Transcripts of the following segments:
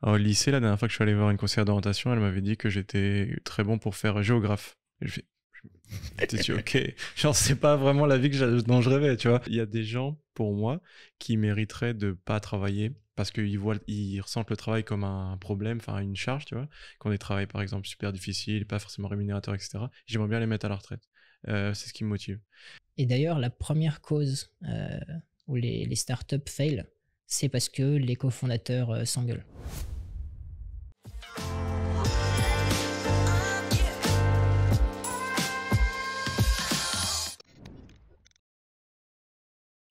Au lycée, la dernière fois que je suis allé voir une conseillère d'orientation, elle m'avait dit que j'étais très bon pour faire géographe. Et j'étais dit, ok, genre c'est pas vraiment la vie dont je rêvais, tu vois. Il y a des gens, pour moi, qui mériteraient de pas travailler parce ils ressentent le travail comme un problème, enfin une charge, tu vois. Quand des travails, par exemple, super difficiles, pas forcément rémunérateurs, etc. J'aimerais bien les mettre à la retraite. C'est ce qui me motive. Et d'ailleurs, la première cause où les startups fail, c'est parce que les cofondateurs s'engueulent.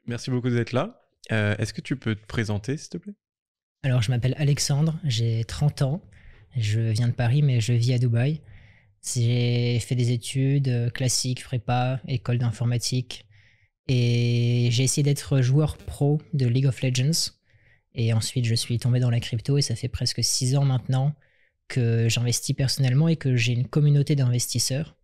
Merci beaucoup d'être là. Est-ce que tu peux te présenter, s'il te plaît? Alors, je m'appelle Alexandre, j'ai 30 ans, je viens de Paris, mais je vis à Dubaï. J'ai fait des études classiques, prépa, école d'informatique, et j'ai essayé d'être joueur pro de League of Legends. Et ensuite, je suis tombé dans la crypto, et ça fait presque 6 ans maintenant que j'investis personnellement et que j'ai une communauté d'investisseurs.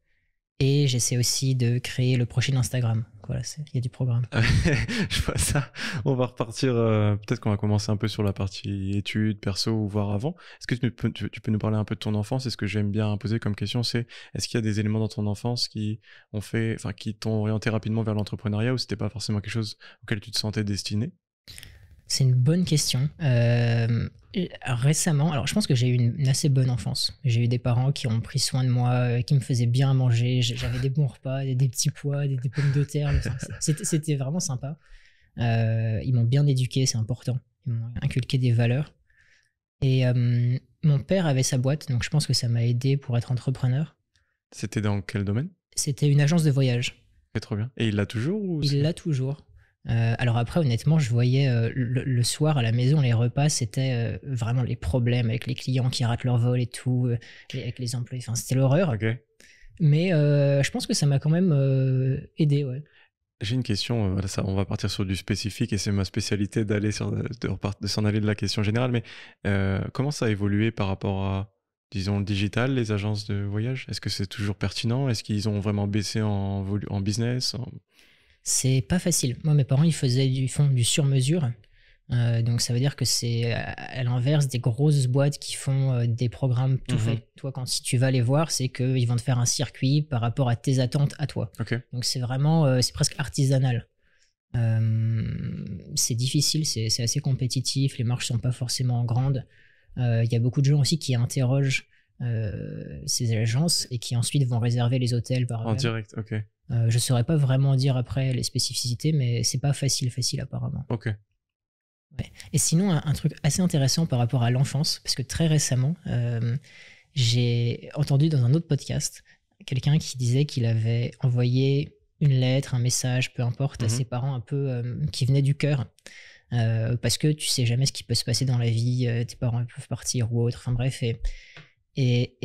Et j'essaie aussi de créer le prochain Instagram. Voilà, il y a du programme. Je vois ça. On va repartir. Peut-être qu'on va commencer un peu sur la partie études, perso, ou voir avant. Est-ce que tu peux nous parler un peu de ton enfance? Et ce que j'aime bien poser comme question, c'est est-ce qu'il y a des éléments dans ton enfance qui t'ont orienté rapidement vers l'entrepreneuriat, ou c'était pas forcément quelque chose auquel tu te sentais destiné? C'est une bonne question. Récemment, alors je pense que j'ai eu une assez bonne enfance. J'ai eu des parents qui ont pris soin de moi, qui me faisaient bien manger. J'avais des bons repas, des petits pois, des pommes de terre. C'était vraiment sympa. Ils m'ont bien éduqué, c'est important. Ils m'ont inculqué des valeurs. Et mon père avait sa boîte, donc je pense que ça m'a aidé pour être entrepreneur. C'était dans quel domaine? C'était une agence de voyage. C'est trop bien. Et il l'a toujours ou Il l'a toujours. Alors après, honnêtement, je voyais le soir à la maison, les repas, c'était vraiment les problèmes avec les clients qui ratent leur vol et tout, avec les employés. Enfin, c'était l'horreur. Ok. Mais je pense que ça m'a quand même aidé, ouais. J'ai une question, on va partir sur du spécifique et c'est ma spécialité de s'en aller de la question générale, mais comment ça a évolué par rapport à, disons, le digital, les agences de voyage? Est-ce que c'est toujours pertinent? Est-ce qu'ils ont vraiment baissé en business? C'est pas facile. Moi, mes parents, ils font du sur-mesure. Donc ça veut dire que c'est à l'inverse des grosses boîtes qui font des programmes tout faits. Toi, si tu vas les voir, c'est qu'ils vont te faire un circuit par rapport à tes attentes à toi. Okay. Donc c'est vraiment, c'est presque artisanal. C'est difficile, c'est assez compétitif, les marges sont pas forcément grandes. Il y a beaucoup de gens aussi qui interrogent ces agences et qui ensuite vont réserver les hôtels par eux-mêmes. En direct, ok. Je saurais pas vraiment dire après les spécificités, mais c'est pas facile apparemment. Ok. Ouais. Et sinon, un truc assez intéressant par rapport à l'enfance, parce que très récemment, j'ai entendu dans un autre podcast quelqu'un qui disait qu'il avait envoyé une lettre, un message, peu importe, à ses parents un peu qui venaient du cœur. Parce que tu sais jamais ce qui peut se passer dans la vie, tes parents peuvent partir ou autre, enfin bref. Et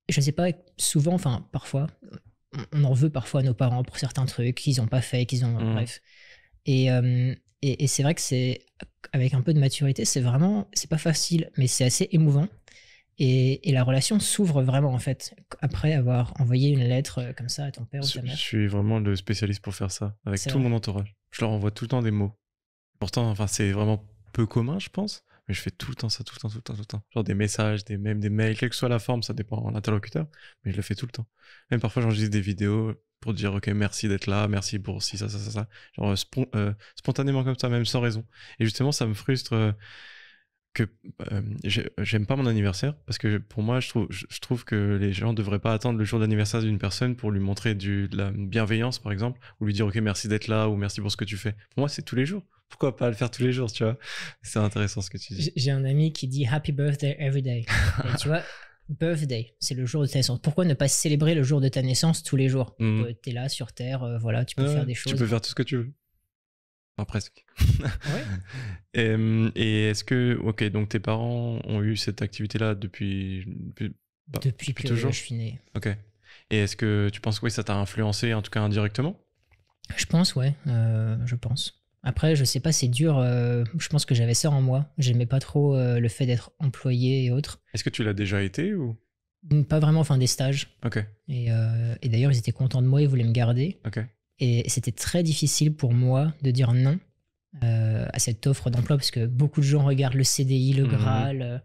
je sais pas, souvent, enfin parfois, on en veut parfois à nos parents pour certains trucs qu'ils n'ont pas fait, bref. Et c'est vrai que c'est avec un peu de maturité, c'est pas facile, mais c'est assez émouvant. Et la relation s'ouvre vraiment en fait après avoir envoyé une lettre comme ça à ton père ou ta mère. Je suis vraiment le spécialiste pour faire ça avec tout mon entourage. Je leur envoie tout le temps des mots. Pourtant, enfin, c'est vraiment peu commun, je pense. Mais je fais tout le temps ça, tout le temps. Genre des messages, des mails, quelle que soit la forme, ça dépend de l'interlocuteur, mais je le fais tout le temps. Même parfois, j'enregistre des vidéos pour dire, ok, merci d'être là, merci pour ci, ça. Genre spontanément comme ça, même sans raison. Et justement, ça me frustre que j'aime pas mon anniversaire, parce que pour moi, je trouve que les gens devraient pas attendre le jour d'anniversaire d'une personne pour lui montrer de la bienveillance, par exemple, ou lui dire, ok, merci d'être là, ou merci pour ce que tu fais. Pour moi, c'est tous les jours. Pourquoi pas le faire tous les jours, tu vois? C'est intéressant ce que tu dis. J'ai un ami qui dit Happy Birthday every day. Et tu vois, birthday, c'est le jour de ta naissance. Pourquoi ne pas célébrer le jour de ta naissance tous les jours? T'es là sur Terre, voilà, tu peux faire des choses. Tu peux faire tout ce que tu veux. Enfin, presque. Ouais. Et est-ce que, ok, donc tes parents ont eu cette activité-là depuis que toujours? Je suis né. Ok. Et est-ce que tu penses que oui, ça t'a influencé, en tout cas indirectement? Je pense, ouais, je pense. Après, je sais pas, c'est dur. Je pense que j'avais ça en moi. J'aimais pas trop le fait d'être employé et autres. Est-ce que tu l'as déjà été ou? Pas vraiment, enfin des stages. Ok. Et d'ailleurs, ils étaient contents de moi, ils voulaient me garder. Ok. Et c'était très difficile pour moi de dire non à cette offre d'emploi parce que beaucoup de gens regardent le CDI, le Graal.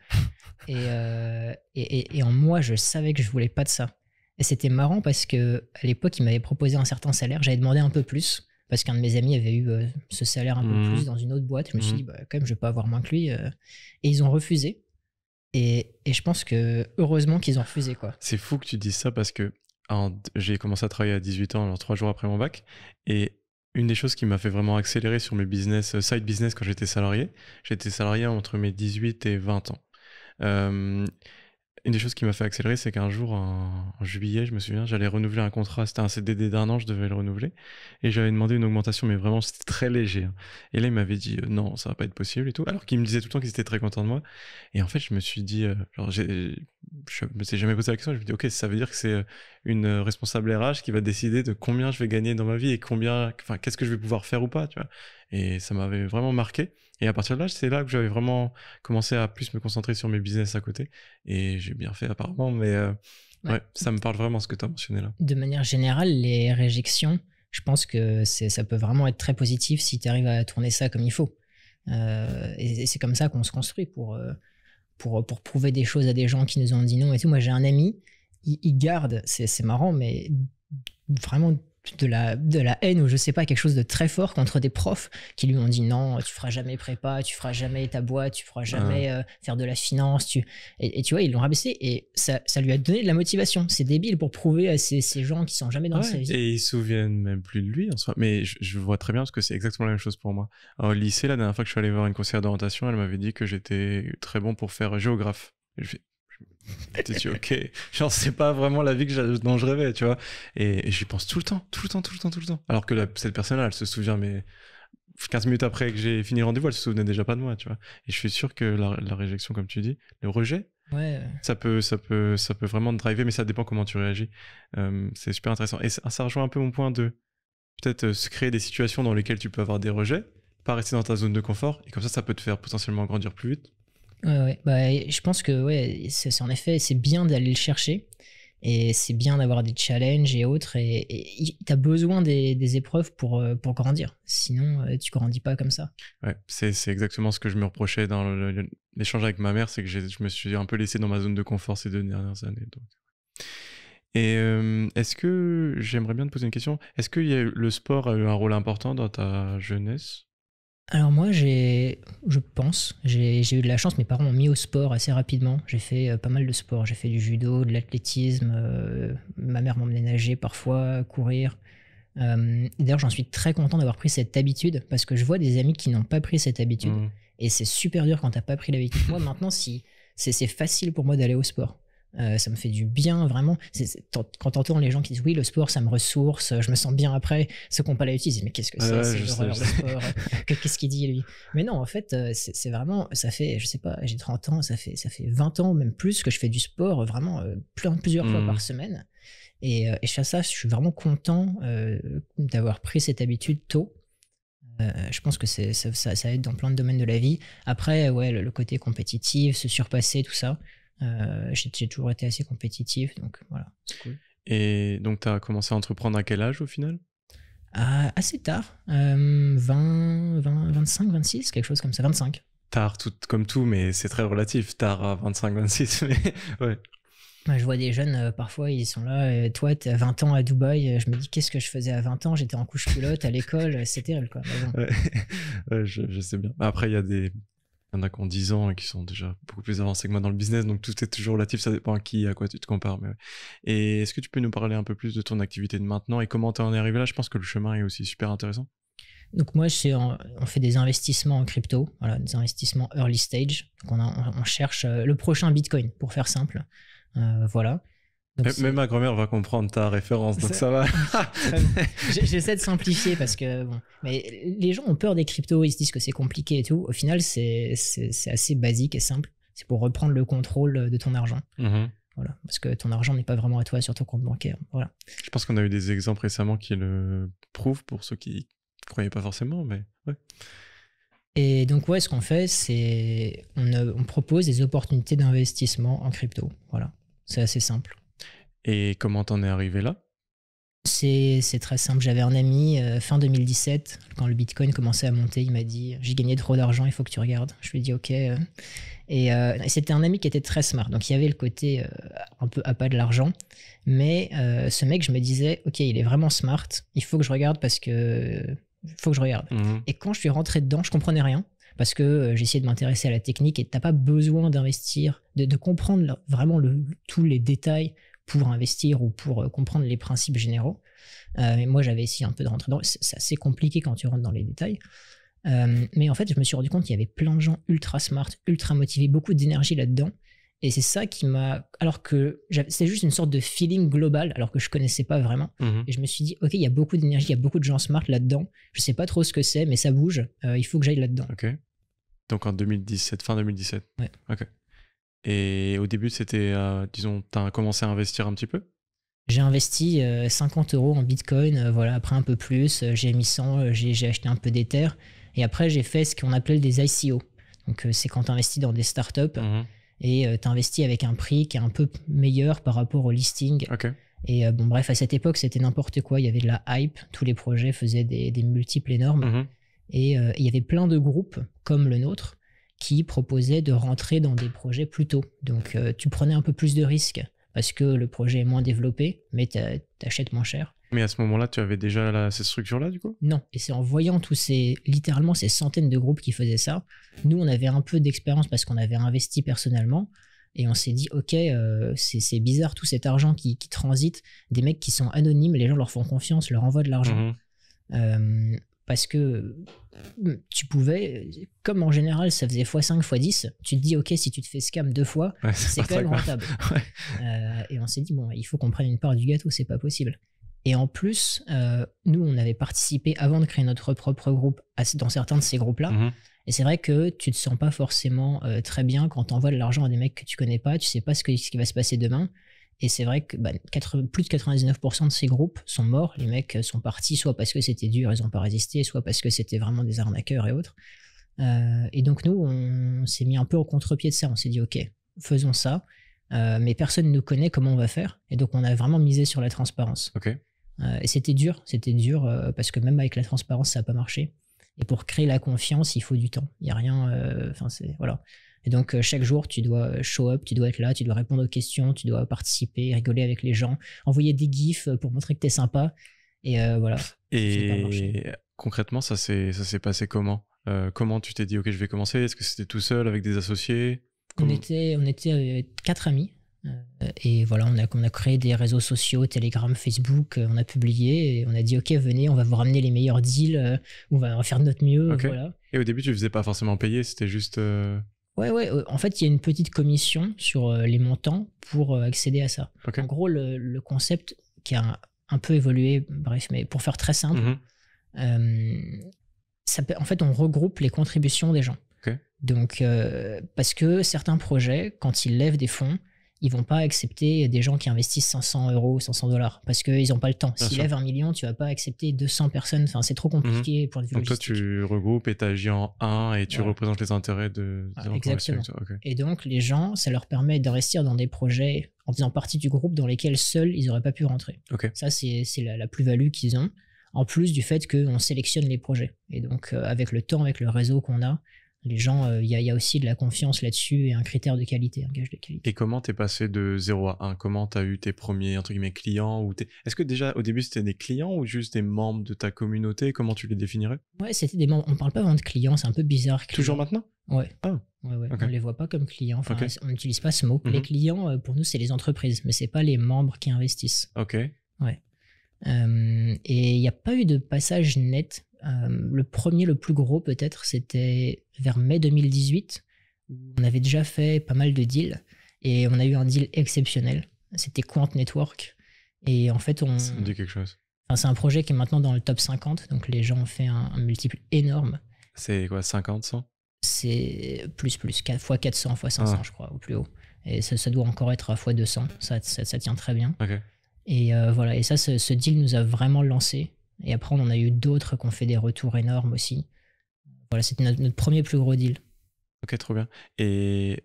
Et en moi, je savais que je voulais pas de ça. Et c'était marrant parce que à l'époque, il m'avait proposé un certain salaire. J'avais demandé un peu plus parce qu'un de mes amis avait eu ce salaire un peu plus dans une autre boîte. Je me suis dit, bah, quand même, je vais pas avoir moins que lui. Et ils ont refusé. Et je pense que heureusement qu'ils ont refusé, quoi. C'est fou que tu dises ça parce que j'ai commencé à travailler à 18 ans, alors 3 jours après mon bac. Et une des choses qui m'a fait vraiment accélérer sur mes business, side business quand j'étais salarié entre mes 18 et 20 ans. Une des choses qui m'a fait accélérer, c'est qu'un jour, en juillet, je me souviens, j'allais renouveler un contrat. C'était un CDD d'1 an, je devais le renouveler. Et j'avais demandé une augmentation, mais vraiment, c'était très léger. Et là, il m'avait dit non, ça va pas être possible et tout. Alors qu'il me disait tout le temps qu'il était très content de moi. Et en fait, je me suis dit, genre, je me suis jamais posé la question. Je me dis, ok, ça veut dire que c'est une responsable RH qui va décider de combien je vais gagner dans ma vie et qu'est-ce que je vais pouvoir faire ou pas, tu vois. Et ça m'avait vraiment marqué. Et à partir de là, c'est là que j'avais vraiment commencé à plus me concentrer sur mes business à côté. Et j'ai bien fait apparemment, mais ouais, ça me parle vraiment ce que tu as mentionné là. De manière générale, les réjections, je pense que ça peut vraiment être très positif si tu arrives à tourner ça comme il faut. Et c'est comme ça qu'on se construit pour prouver des choses à des gens qui nous ont dit non et tout. Moi, j'ai un ami, il garde, c'est marrant, mais vraiment de la haine ou je sais pas, quelque chose de très fort contre des profs qui lui ont dit non, tu feras jamais prépa, tu feras jamais ta boîte, tu feras jamais faire de la finance, et tu vois, ils l'ont rabaissé et ça lui a donné de la motivation. C'est débile pour prouver à ces gens qui sont jamais dans sa vie. Et ils se souviennent même plus de lui en soi. Mais je vois très bien parce que c'est exactement la même chose pour moi. Au lycée, la dernière fois que je suis allé voir une conseillère d'orientation, elle m'avait dit que j'étais très bon pour faire géographe. Et je dit ok, genre c'est pas vraiment la vie dont je rêvais, tu vois. Et j'y pense tout le temps. Alors que cette personne-là, elle se souvient, mais 15 minutes après que j'ai fini le rendez-vous, elle se souvenait déjà pas de moi, tu vois. Et je suis sûr que la réjection, comme tu dis, le rejet, ça peut vraiment te driver, mais ça dépend comment tu réagis. C'est super intéressant. Et ça rejoint un peu mon point de peut-être se créer des situations dans lesquelles tu peux avoir des rejets, pas rester dans ta zone de confort, et comme ça peut te faire potentiellement grandir plus vite. Ouais. Bah, je pense que c'est en effet, c'est bien d'aller le chercher et c'est bien d'avoir des challenges et autres. Et tu as besoin des épreuves pour grandir. Sinon, tu grandis pas comme ça. Ouais, c'est exactement ce que je me reprochais dans l'échange avec ma mère, c'est que je me suis un peu laissé dans ma zone de confort ces 2 dernières années. Donc. Et est-ce que, j'aimerais bien te poser une question, est-ce que le sport a eu un rôle important dans ta jeunesse ? Alors moi, je pense, j'ai eu de la chance, mes parents m'ont mis au sport assez rapidement. J'ai fait pas mal de sport, j'ai fait du judo, de l'athlétisme, ma mère m'emmenait nager parfois, courir. D'ailleurs, j'en suis très content d'avoir pris cette habitude parce que je vois des amis qui n'ont pas pris cette habitude et c'est super dur quand t'as pas pris l'habitude. Moi, maintenant, c'est facile pour moi d'aller au sport. Ça me fait du bien, vraiment. Quand t'entends les gens qui disent oui, le sport, ça me ressource, je me sens bien après, ceux qui n'ont pas l'habitude, ils disent mais qu'est-ce que c'est l'horreur, le sport, qu'est-ce qu'il dit lui? Mais non, en fait, c'est vraiment, ça fait, je sais pas, j'ai 30 ans, ça fait 20 ans, même plus, que je fais du sport vraiment plusieurs fois par semaine. Et je fais ça, je suis vraiment content d'avoir pris cette habitude tôt. Je pense que ça aide dans plein de domaines de la vie. Après, le côté compétitif, se surpasser, tout ça. J'ai toujours été assez compétitif, donc voilà, c'est cool. Et donc, tu as commencé à entreprendre à quel âge au final ? Assez tard, 20, 25, 26, quelque chose comme ça, 25. Tard, comme tout, mais c'est très relatif, tard à 25, 26, mais ouais. Je vois des jeunes, parfois, ils sont là, toi, t'es à 20 ans à Dubaï, je me dis, qu'est-ce que je faisais à 20 ans? J'étais en couche-culotte à l'école, c'est terrible, quoi. Ouais, je sais bien. Après, il y en a qui ont 10 ans et qui sont déjà beaucoup plus avancés que moi dans le business, donc tout est toujours relatif, ça dépend à quoi tu te compares. Mais ouais. Et est-ce que tu peux nous parler un peu plus de ton activité de maintenant et comment tu en es arrivé là? Je pense que le chemin est aussi super intéressant. Donc moi, on fait des investissements en crypto, voilà, des investissements early stage. Donc on cherche le prochain Bitcoin, pour faire simple. Voilà. Donc même ma grand-mère va comprendre ta référence, donc ça va. J'essaie de simplifier parce que bon, mais les gens ont peur des cryptos, ils se disent que c'est compliqué et tout. Au final, c'est assez basique et simple. C'est pour reprendre le contrôle de ton argent. Voilà, parce que ton argent n'est pas vraiment à toi sur ton compte bancaire. Voilà. Je pense qu'on a eu des exemples récemment qui le prouvent pour ceux qui ne croyaient pas forcément, mais ouais. Et donc, ce qu'on fait, c'est on propose des opportunités d'investissement en crypto. Voilà, c'est assez simple. Et comment t'en es arrivé là? C'est très simple. J'avais un ami fin 2017, quand le Bitcoin commençait à monter, il m'a dit j'ai gagné trop d'argent, il faut que tu regardes. Je lui ai dit ok. Et c'était un ami qui était très smart. Donc il y avait le côté un peu appât de l'argent. Mais ce mec, je me disais ok, il est vraiment smart, il faut que je regarde parce que. Il faut que je regarde. Et quand je suis rentré dedans, je comprenais rien. Parce que j'ai essayé de m'intéresser à la technique et t'as pas besoin d'investir, de comprendre vraiment tous les détails pour investir ou pour comprendre les principes généraux. Mais moi, j'avais essayé un peu de rentrer dedans. C'est assez compliqué quand tu rentres dans les détails. Mais en fait, je me suis rendu compte qu'il y avait plein de gens ultra smart, ultra motivés, beaucoup d'énergie là-dedans. Et c'est ça qui m'a... Alors que c'est juste une sorte de feeling global, alors que je connaissais pas vraiment. Et je me suis dit, ok, il y a beaucoup d'énergie, il y a beaucoup de gens smart là-dedans. Je sais pas trop ce que c'est, mais ça bouge. Il faut que j'aille là-dedans. Ok. Donc en 2017, fin 2017. Ouais. Ok. Et au début, c'était, disons, tu as commencé à investir un petit peu? J'ai investi 50 € en Bitcoin, voilà, après un peu plus, j'ai mis 100, j'ai acheté un peu d'Ether. Et après, j'ai fait ce qu'on appelle des ICO. Donc, c'est quand tu investis dans des startups et tu investis avec un prix qui est un peu meilleur par rapport au listing. Ok. Et bon, bref, à cette époque, c'était n'importe quoi. Il y avait de la hype, tous les projets faisaient des multiples énormes. Et il y avait plein de groupes comme le nôtre qui proposaient de rentrer dans des projets plus tôt. Donc, tu prenais un peu plus de risques parce que le projet est moins développé, mais t'achètes moins cher. Mais à ce moment-là, tu avais déjà cette structure-là, du coup? Non, et c'est en voyant littéralement ces centaines de groupes qui faisaient ça, nous, on avait un peu d'expérience parce qu'on avait investi personnellement, et on s'est dit, ok, c'est bizarre tout cet argent qui transite, des mecs qui sont anonymes, les gens leur font confiance, leur envoient de l'argent. Parce que tu pouvais, comme en général ça faisait x5, x10, tu te dis ok, si tu te fais scam 2 fois, c'est quand même rentable. Et on s'est dit bon, il faut qu'on prenne une part du gâteau, c'est pas possible. Et en plus, nous on avait participé avant de créer notre propre groupe dans certains de ces groupes-là. Et c'est vrai que tu te sens pas forcément très bien quand t'envoies de l'argent à des mecs que tu connais pas, tu sais pas ce qui va se passer demain. Et c'est vrai que plus de 99% de ces groupes sont morts. Les mecs sont partis soit parce que c'était dur, ils n'ont pas résisté, soit parce que c'était vraiment des arnaqueurs et autres. Et donc nous, on s'est mis un peu au contre-pied de ça. On s'est dit, ok, faisons ça. Mais personne ne nous connaît, comment on va faire? Et donc on a vraiment misé sur la transparence. Ok. Et c'était dur parce que même avec la transparence, ça n'a pas marché. Et pour créer la confiance, il faut du temps. Il n'y a rien... voilà. Et donc, chaque jour, tu dois show up, tu dois être là, tu dois répondre aux questions, tu dois participer, rigoler avec les gens, envoyer des gifs pour montrer que t'es sympa. Et voilà. Et concrètement, ça s'est passé comment? Comment tu t'es dit, ok, je vais commencer? Est-ce que c'était tout seul, avec des associés? On était 4 amis. Et voilà, on a créé des réseaux sociaux, Telegram, Facebook, on a publié et on a dit, ok, venez, on va vous ramener les meilleurs deals, on va faire de notre mieux. Okay. Voilà. Et au début, tu faisais pas forcément payer, c'était juste... Ouais. En fait, il y a une petite commission sur les montants pour accéder à ça. Okay. En gros, le concept qui a un peu évolué, bref, mais pour faire très simple, en fait, on regroupe les contributions des gens. Okay. Donc, parce que certains projets, quand ils lèvent des fonds, ils vont pas accepter des gens qui investissent 500 €, 500 $, parce qu'ils n'ont pas le temps. S'ils lèvent 1 million, tu vas pas accepter 200 personnes. Enfin, c'est trop compliqué pour le Donc toi, tu regroupes et tu agis en un et tu représentes les intérêts de... Exactement. Okay. Et donc, les gens, ça leur permet d'investir dans des projets en faisant partie du groupe dans lesquels seuls, ils n'auraient pas pu rentrer. Okay. Ça, c'est la plus-value qu'ils ont, en plus du fait qu'on sélectionne les projets. Et donc, avec le temps, avec le réseau qu'on a, les gens, il y a aussi de la confiance là-dessus et un critère de qualité, un gage de qualité. Et comment t'es passé de 0 à 1? Comment t'as eu tes premiers, entre guillemets, clients? Est-ce que déjà, au début, c'était des clients ou juste des membres de ta communauté? Comment tu les définirais? Ouais, c'était des membres. On parle pas vraiment de clients, c'est un peu bizarre. Clients. Toujours maintenant? Ouais. Ah. Ouais. Okay. On les voit pas comme clients. Enfin, okay. On n'utilise pas ce mot. Les clients, pour nous, c'est les entreprises, mais c'est pas les membres qui investissent. Ok. Ouais. Et il n'y a pas eu de passage net. Le premier, le plus gros peut-être, c'était vers mai 2018, où on avait déjà fait pas mal de deals, et on a eu un deal exceptionnel. C'était Quant Network. Et en fait, ça me dit quelque chose. Enfin, c'est un projet qui est maintenant dans le top 50, donc les gens ont fait un multiple énorme. C'est quoi, 50, 100? C'est plus, x 400, x 500, je crois, au plus haut. Et ça doit encore être à x 200, ça tient très bien. Ok. Et voilà, et ça, ce deal nous a vraiment lancé. Et après, on en a eu d'autres qui ont fait des retours énormes aussi. Voilà, c'était notre premier plus gros deal. Ok, trop bien. Et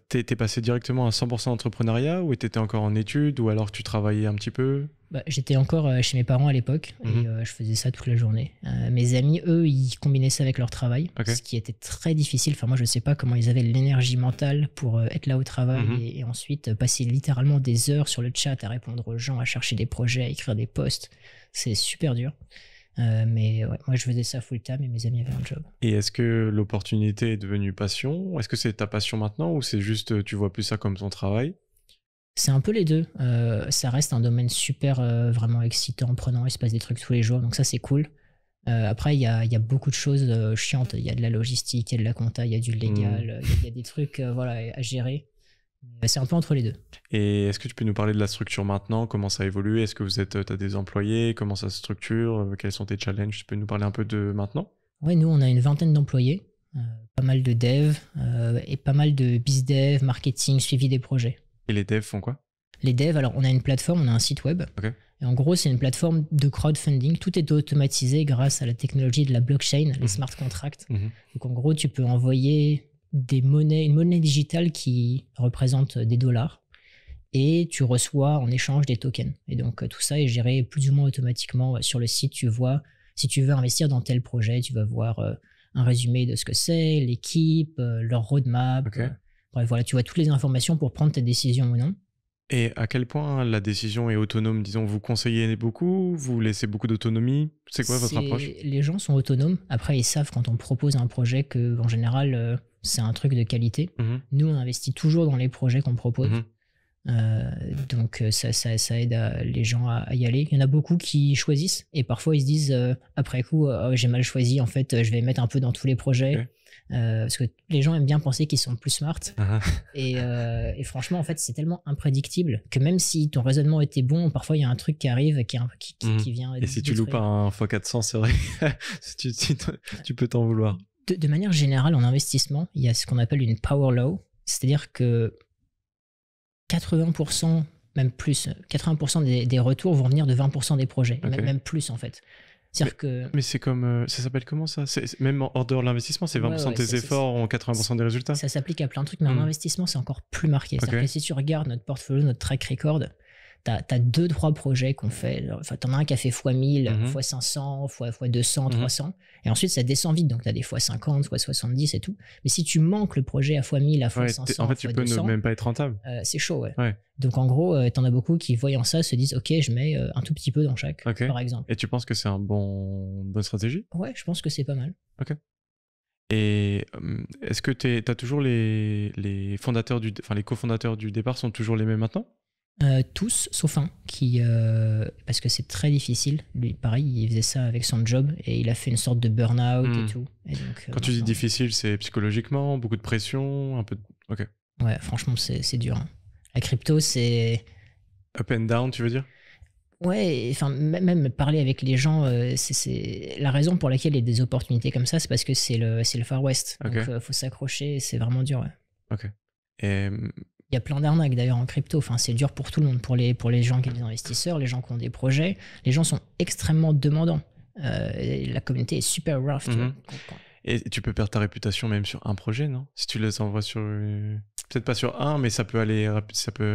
T'es passé directement à 100% entrepreneuriat ou t'étais encore en études ou alors tu travaillais un petit peu? J'étais encore chez mes parents à l'époque et je faisais ça toute la journée. Mes amis, eux, ils combinaient ça avec leur travail, ce qui était très difficile. Enfin, moi, je sais pas comment ils avaient l'énergie mentale pour être là au travail et ensuite passer littéralement des heures sur le chat à répondre aux gens, à chercher des projets, à écrire des posts. C'est super dur. Mais ouais, moi, je faisais ça full time et mes amis avaient un job. Et est-ce que l'opportunité est devenue passion? Est-ce que c'est ta passion maintenant ou c'est juste tu vois plus ça comme ton travail? C'est un peu les deux. Ça reste un domaine super vraiment excitant, prenant. Il se passe des trucs tous les jours, donc ça c'est cool. Après, il y a beaucoup de choses chiantes. Il y a de la logistique, il y a de la compta, il y a du légal, il y a des trucs voilà, à gérer. C'est un peu entre les deux. Et est-ce que tu peux nous parler de la structure maintenant? Comment ça évolue? Est-ce que t'as des employés? Comment ça se structure? Quels sont tes challenges? Tu peux nous parler un peu de maintenant? Ouais, nous on a une vingtaine d'employés, pas mal de devs et pas mal de biz dev, marketing, suivi des projets. Et les devs font quoi? Les devs, alors on a une plateforme, on a un site web. Okay. Et en gros, c'est une plateforme de crowdfunding. Tout est automatisé grâce à la technologie de la blockchain, les smart contracts. Donc en gros, tu peux envoyer une monnaie digitale qui représente des dollars et tu reçois en échange des tokens. Et donc tout ça est géré plus ou moins automatiquement sur le site. Tu vois, si tu veux investir dans tel projet, tu vas voir un résumé de ce que c'est, l'équipe, leur roadmap. Okay. Bref, voilà, tu vois toutes les informations pour prendre ta décision ou non. Et à quel point la décision est autonome? Disons, vous conseillez beaucoup, vous laissez beaucoup d'autonomie? C'est quoi votre approche? Les gens sont autonomes. Après, ils savent quand on propose un projet qu'en général, c'est un truc de qualité. Nous, on investit toujours dans les projets qu'on propose. Donc, ça aide les gens à y aller. Il y en a beaucoup qui choisissent et parfois, ils se disent après coup, j'ai mal choisi, en fait, je vais mettre un peu dans tous les projets. Okay. Parce que les gens aiment bien penser qu'ils sont plus smart. Et franchement, en fait, c'est tellement imprédictible que même si ton raisonnement était bon, parfois il y a un truc qui arrive qui vient. Et si tu loupes un x400, c'est vrai, tu peux t'en vouloir. De manière générale, en investissement, il y a ce qu'on appelle une power law, c'est-à-dire que 80%, même plus, 80% des retours vont venir de 20% des projets, okay. Même plus en fait. Mais c'est comme. Ça s'appelle comment ça? Même hors dehors de l'investissement, c'est 20% de tes efforts en 80% des résultats? Ça s'applique à plein de trucs, mais en investissement, c'est encore plus marqué. C'est-à-dire que si tu regardes notre portfolio, notre track record, t'as 2-3 projets qu'on fait. Enfin, t'en as un qui a fait x1000, x500, x200, 300. Et ensuite, ça descend vite. Donc, t'as des x50, x70 et tout. Mais si tu manques le projet à x1000, à x500, en fait, tu peux même pas être rentable. C'est chaud, ouais. Donc, en gros, t'en as beaucoup qui, voyant ça, se disent « Ok, je mets un tout petit peu dans chaque, par exemple. » Et tu penses que c'est une bonne stratégie? Ouais, je pense que c'est pas mal. Ok. Et est-ce que t'as toujours les fondateurs les cofondateurs du départ sont toujours les mêmes maintenant? Tous, sauf un, parce que c'est très difficile. Lui, pareil, il faisait ça avec son job et il a fait une sorte de burn-out et tout. Et donc, quand tu dis difficile, c'est psychologiquement, beaucoup de pression, un peu. Ok. Ouais, franchement, c'est dur. Hein. La crypto, c'est. Up and down, tu veux dire? Ouais, enfin, même parler avec les gens, c'est la raison pour laquelle il y a des opportunités comme ça, c'est parce que c'est le Far West. Okay. Donc, faut s'accrocher, c'est vraiment dur. Ouais. Ok. Et. Il y a plein d'arnaques d'ailleurs en crypto. Enfin, c'est dur pour tout le monde, pour les gens qui sont des investisseurs, les gens qui ont des projets. Les gens sont extrêmement demandants. La communauté est super rough. Tu vois. Et tu peux perdre ta réputation même sur un projet, non? Si tu les envoies sur... Peut-être pas sur un, mais ça peut aller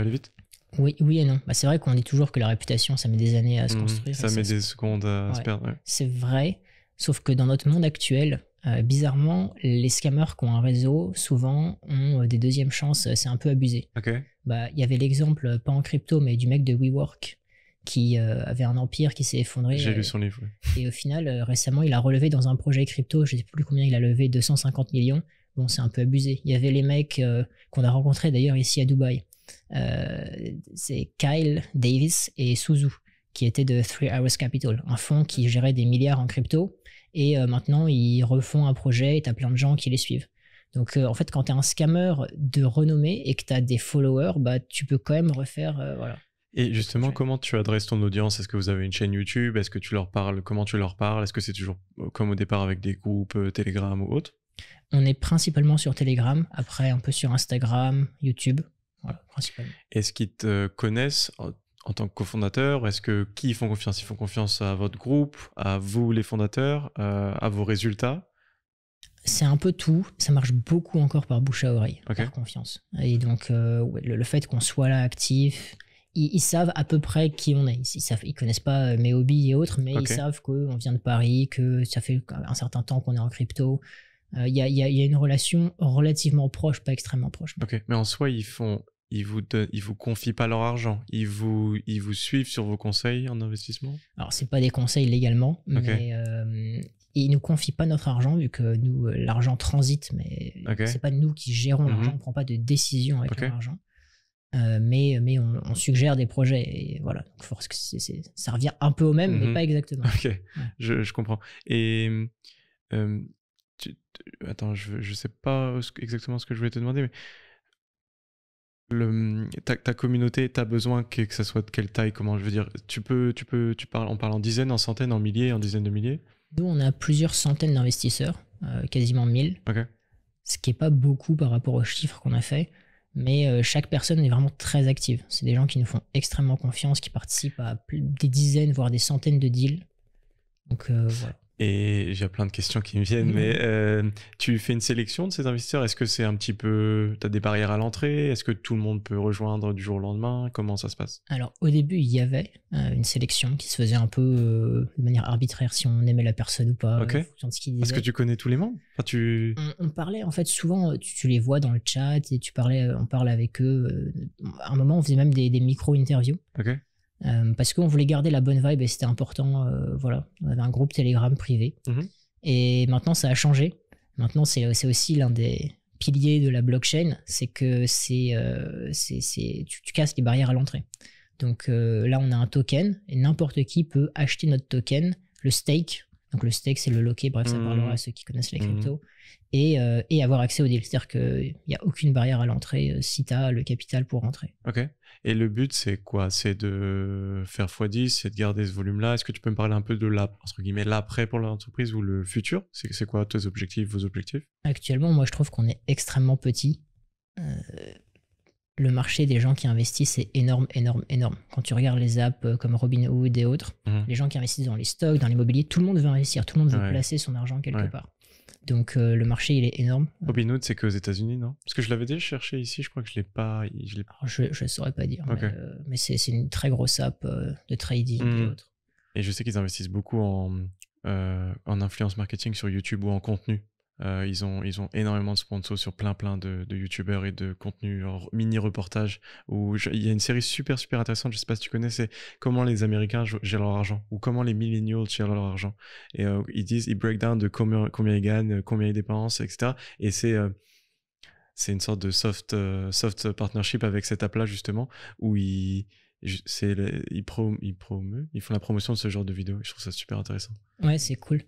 vite. Oui et non. C'est vrai qu'on dit toujours que la réputation, ça met des années à se construire. Ça met des secondes à se perdre. Ouais. C'est vrai, sauf que dans notre monde actuel, bizarrement, les scammers qui ont un réseau, souvent, ont des deuxièmes chances. C'est un peu abusé. Okay. Il y avait l'exemple, pas en crypto, mais du mec de WeWork qui avait un empire qui s'est effondré. J'ai lu son livre. Et au final, récemment, il a relevé dans un projet crypto, je ne sais plus combien il a levé, 250 millions. Bon, c'est un peu abusé. Il y avait les mecs qu'on a rencontrés d'ailleurs ici à Dubaï. C'est Kyle Davis et Suzu, qui étaient de 3 Hours Capital, un fonds qui gérait des milliards en crypto. Et maintenant, ils refont un projet et tu as plein de gens qui les suivent. Donc, en fait, quand tu es un scammer de renommée et que tu as des followers, tu peux quand même refaire... voilà. Et justement, comment tu adresses ton audience? Est-ce que vous avez une chaîne YouTube? Est-ce que tu leur parles? Comment tu leur parles? Est-ce que c'est toujours comme au départ avec des groupes Telegram ou autres? On est principalement sur Telegram, après un peu sur Instagram, YouTube, voilà, principalement. Est-ce qu'ils te connaissent en tant que cofondateur? Est-ce que qui font confiance? Ils font confiance à votre groupe, à vous les fondateurs, à vos résultats? C'est un peu tout. Ça marche beaucoup encore par bouche à oreille, Ok. par confiance. Et donc, ouais, le fait qu'on soit là actif, ils savent à peu près qui on est. Ils connaissent pas mes hobbies et autres, mais Ok. ils savent qu'on vient de Paris, que ça fait un certain temps qu'on est en crypto. Il y a une relation relativement proche, pas extrêmement proche. Ok. Mais en soi, ils vous confient pas leur argent. Ils vous suivent sur vos conseils en investissement. Alors, c'est pas des conseils légalement, Ok. mais ils nous confient pas notre argent, vu que nous, l'argent transite, mais Ok. c'est pas nous qui gérons l'argent, Mhm. on prend pas de décision avec Ok. leur argent. Mais on suggère des projets, et voilà. Donc, ça revient un peu au même, mais Mhm. pas exactement. Ok. Ouais. Je comprends. Et attends, je sais pas exactement ce que je voulais te demander, mais ta communauté, t'as besoin que ça soit de quelle taille? Comment je veux dire? On parle en dizaines, en centaines, en milliers, en dizaines de milliers? Nous, on a plusieurs centaines d'investisseurs, quasiment 1000, Ok. ce qui est pas beaucoup par rapport aux chiffres qu'on a fait. Mais chaque personne est vraiment très active. C'est des gens qui nous font extrêmement confiance, qui participent à des dizaines, voire des centaines de deals. Donc voilà. Et j'ai plein de questions qui me viennent, mais tu fais une sélection de ces investisseurs? Est-ce que c'est un petit peu... T'as des barrières à l'entrée? Est-ce que tout le monde peut rejoindre du jour au lendemain? Comment ça se passe? Alors au début, il y avait une sélection qui se faisait un peu de manière arbitraire, si on aimait la personne ou pas, Ok. en fonction de ce qu'il Parce que disait. tu connais tous les membres? Enfin, On parlait en fait souvent, tu les vois dans le chat et on parle avec eux. À un moment, on faisait même des micro-interviews. Ok. Parce qu'on voulait garder la bonne vibe et c'était important. Voilà, on avait un groupe Telegram privé. Mhm. Et maintenant, ça a changé. Maintenant, c'est aussi l'un des piliers de la blockchain, c'est que tu casses les barrières à l'entrée. Donc là, on a un token et n'importe qui peut acheter notre token, le stake. Donc le stake, c'est le loquer, bref, ça parlera à ceux qui connaissent les cryptos, et avoir accès au deal. C'est-à-dire qu'il n'y a aucune barrière à l'entrée si tu as le capital pour rentrer. Ok. Et le but, c'est quoi? C'est de faire x10, c'est de garder ce volume-là. Est-ce que tu peux me parler un peu de entre guillemets, l'après pour l'entreprise ou le futur? C'est quoi tes objectifs, vos objectifs? Actuellement, moi, je trouve qu'on est extrêmement petit. Le marché des gens qui investissent est énorme, énorme, énorme. Quand tu regardes les apps comme Robinhood et autres, les gens qui investissent dans les stocks, dans l'immobilier, tout le monde veut investir, tout le monde veut placer son argent quelque part. Donc le marché, il est énorme. Robinhood, c'est qu'aux États-Unis, non? Parce que je l'avais déjà cherché ici, je crois que je l'ai pas. Je ne saurais pas dire, okay. mais c'est une très grosse app de trading et autres. Et je sais qu'ils investissent beaucoup en influence marketing sur YouTube ou en contenu. Ils ont énormément de sponsors sur plein de youtubeurs et de contenus mini-reportages. Il y a une série super intéressante, je sais pas si tu connais, c'est comment les Américains gèrent leur argent ou comment les millennials gèrent leur argent. Et ils break down de combien ils gagnent, combien ils dépensent, etc. Et c'est une sorte de soft partnership avec cette app-là justement, où ils font la promotion de ce genre de vidéos. Je trouve ça super intéressant. Ouais, c'est cool.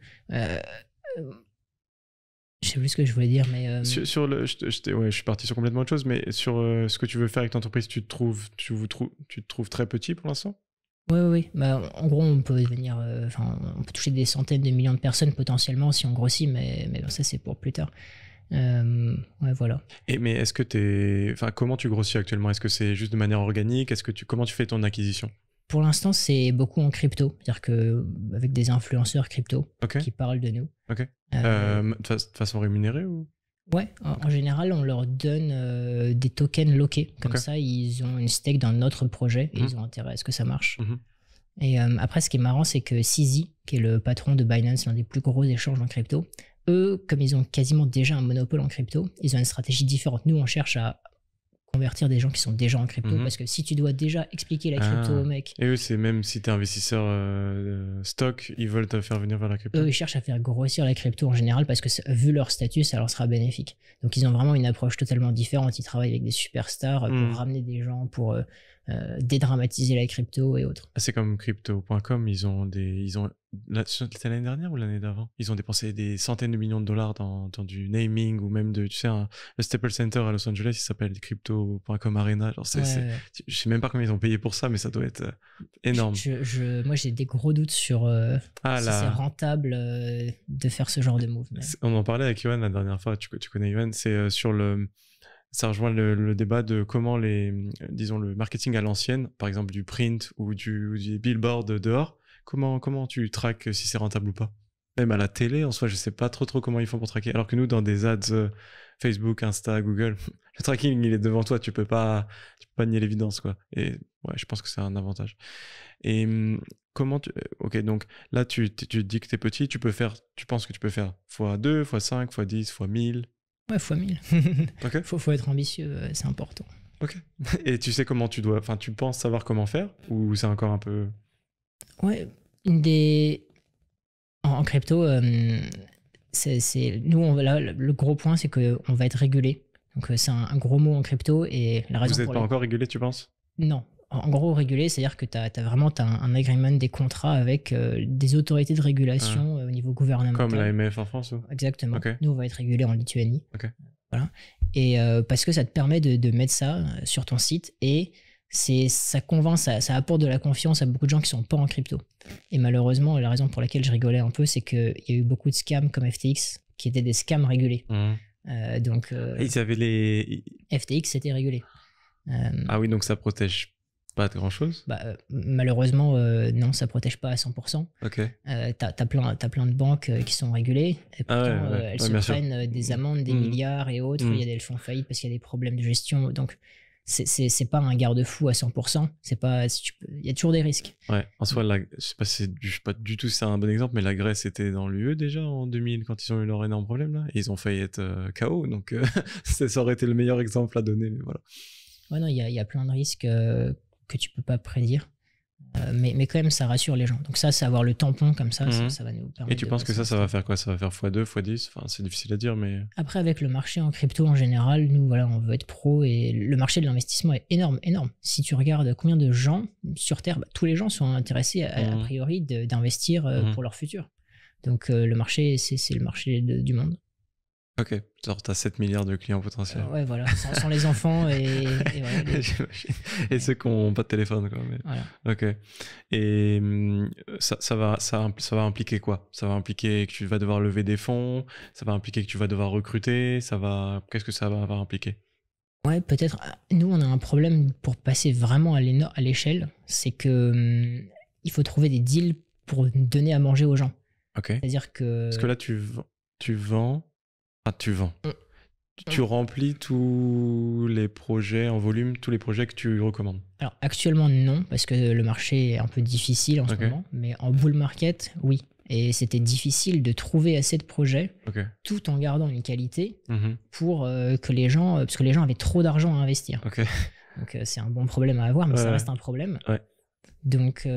Je sais plus ce que je voulais dire, mais... je suis parti sur complètement autre chose, mais sur ce que tu veux faire avec ton entreprise, tu te trouves très petit pour l'instant? Oui. Bah, en gros, on peut venir, on peut toucher des centaines de millions de personnes potentiellement si on grossit, mais ça, c'est pour plus tard. Ouais, voilà. Mais est-ce que comment tu grossis actuellement? Est-ce que c'est juste de manière organique? Comment tu fais ton acquisition? Pour l'instant, c'est beaucoup en crypto, c'est-à-dire avec des influenceurs crypto qui parlent de nous. Ok. De façon rémunérée ou? Ouais, en général, on leur donne des tokens loqués. Comme ça, ils ont une stake dans notre projet et ils ont intérêt à ce que ça marche. Et après, ce qui est marrant, c'est que CZ, qui est le patron de Binance, l'un des plus gros échanges en crypto, eux, comme ils ont quasiment déjà un monopole en crypto, ils ont une stratégie différente. Nous, on cherche à convertir des gens qui sont déjà en crypto, parce que si tu dois déjà expliquer la crypto au mec... Et eux, c'est même si tu es investisseur stock, ils veulent te faire venir vers la crypto. Eux, ils cherchent à faire grossir la crypto en général, parce que vu leur statut, ça leur sera bénéfique. Donc ils ont vraiment une approche totalement différente. Ils travaillent avec des superstars pour ramener des gens, pour dédramatiser la crypto et autres. C'est comme crypto.com, c'était l'année dernière ou l'année d'avant? Ils ont dépensé des centaines de millions de dollars dans du naming ou même le Staples Center à Los Angeles, il s'appelle crypto.com Arena. Genre je sais même pas combien ils ont payé pour ça, mais ça doit être énorme. Moi, j'ai des gros doutes sur si c'est rentable de faire ce genre de move. On en parlait avec Yohan la dernière fois, tu connais Yohan, c'est sur ça rejoint le débat de comment disons le marketing à l'ancienne, par exemple du print ou du billboard dehors, comment tu traques si c'est rentable ou pas? Même à la télé, en soi, je sais pas trop comment ils font pour traquer. Alors que nous, dans des ads Facebook, Insta, Google, le tracking, il est devant toi. Tu peux pas nier l'évidence, quoi. Et ouais, je pense que c'est un avantage. Et comment tu... Ok, donc là, tu dis que t'es petit, tu penses que tu peux faire x2, x5, x10, x1000. Ouais, x1000. Ok. Faut être ambitieux, c'est important. Ok. Et tu sais comment tu dois... Enfin, tu penses savoir comment faire ou c'est encore un peu... Ouais, en crypto, nous, là, le gros point, c'est qu'on va être régulé. Donc, c'est un gros mot en crypto. Et la raison Vous n'êtes pas encore régulé, tu penses? Non. En gros, régulé, c'est-à-dire que tu as vraiment un agreement, des contrats avec des autorités de régulation au niveau gouvernemental. Comme l'AMF en France ou... Exactement. Okay. Nous, on va être régulé en Lituanie. Okay. Voilà. Et parce que ça te permet de mettre ça sur ton site et ça convainc, ça apporte de la confiance à beaucoup de gens qui sont pas en crypto. Et malheureusement, la raison pour laquelle je rigolais un peu, c'est qu'il y a eu beaucoup de scams comme FTX qui étaient des scams régulés. Ils avaient les... FTX, c'était régulé. Ah oui, donc ça protège pas de grand-chose? Malheureusement, non, ça protège pas à 100%. Okay. T'as plein de banques qui sont régulées. Et pourtant, elles se prennent des amendes, des milliards et autres. Il y a des fonds faillites parce qu'il y a des problèmes de gestion. Donc, c'est pas un garde-fou à 100%. Il y a toujours des risques. Ouais, en soi, je sais pas du tout si c'est un bon exemple, mais la Grèce était dans l'UE déjà en 2000 quand ils ont eu leur énorme problème là. Et ils ont failli être KO, donc ça aurait été le meilleur exemple à donner, mais voilà. Ouais, non, il y a plein de risques que tu peux pas prédire. Mais quand même, ça rassure les gens. Donc ça, c'est avoir le tampon comme ça, ça va nous permettre. Et tu penses que ça va faire quoi? Ça va faire x2, x10? Enfin, c'est difficile à dire, mais... Après, avec le marché en crypto en général, nous, voilà, on veut être pro et le marché de l'investissement est énorme. Si tu regardes combien de gens sur Terre, tous les gens sont intéressés a priori d'investir pour leur futur. Donc le marché, c'est le marché du monde. Ok, genre t'as 7 milliards de clients potentiels. Ouais, voilà, sans les enfants et voilà, et ceux qui n'ont pas de téléphone, quoi. Mais... Voilà. Ok. Et ça va impliquer quoi? Ça va impliquer que tu vas devoir lever des fonds, ça va impliquer que tu vas devoir recruter, qu'est-ce que ça va impliquer? Ouais, peut-être. Nous, on a un problème pour passer vraiment à l'échelle, c'est que il faut trouver des deals pour donner à manger aux gens. Ok. C'est-à-dire que... Parce que là, tu vends... Ah, tu vends. Tu remplis tous les projets en volume, tous les projets que tu recommandes? Alors actuellement non, parce que le marché est un peu difficile en ce moment, mais en bull market, oui. Et c'était difficile de trouver assez de projets tout en gardant une qualité pour que les gens... Parce que les gens avaient trop d'argent à investir. Donc c'est un bon problème à avoir, mais ça reste un problème. Donc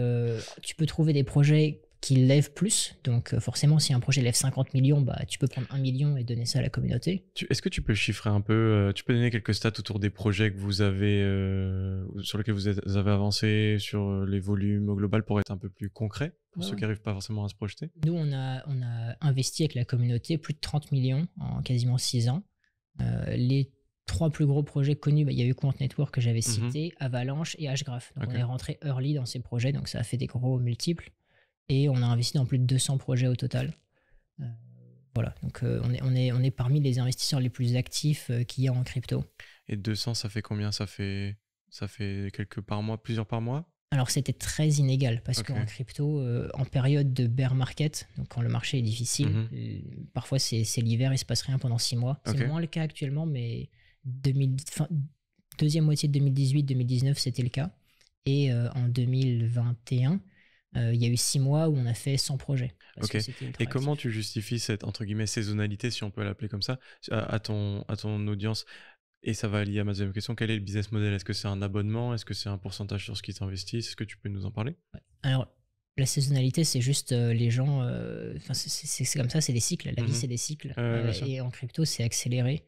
tu peux trouver des projets qui lèvent plus. Donc forcément, si un projet lève 50 millions, tu peux prendre 1 million et donner ça à la communauté. Est-ce que tu peux chiffrer un peu, tu peux donner quelques stats autour des projets que vous avez, sur lesquels vous avez avancé, sur les volumes au global pour être un peu plus concret, pour ceux qui n'arrivent pas forcément à se projeter? Nous, on a investi avec la communauté plus de 30 millions en quasiment 6 ans. Les 3 plus gros projets connus, il y a eu Quant Network que j'avais cité, Avalanche et Hgraph. Donc on est rentré early dans ces projets, donc ça a fait des gros multiples. Et on a investi dans plus de 200 projets au total. Voilà, donc on est parmi les investisseurs les plus actifs qu'il y a en crypto. Et 200, ça fait combien? Ça fait quelques par mois, plusieurs par mois? Alors c'était très inégal parce qu'en crypto, en période de bear market, donc quand le marché est difficile, parfois c'est l'hiver, il se passe rien pendant 6 mois. C'est moins le cas actuellement, mais deuxième moitié de 2018-2019, c'était le cas. Et en 2021, il y a eu 6 mois où on a fait 100 projets. Et comment tu justifies cette, entre guillemets, saisonnalité, si on peut l'appeler comme ça, à ton audience? Et ça va lier à ma deuxième question. Quel est le business model? Est-ce que c'est un abonnement? Est-ce que c'est un pourcentage sur ce qu'ils investissent? Est-ce que tu peux nous en parler? Alors, la saisonnalité, c'est juste les gens... c'est comme ça, c'est des cycles. La vie, c'est des cycles. Et en crypto, c'est accéléré.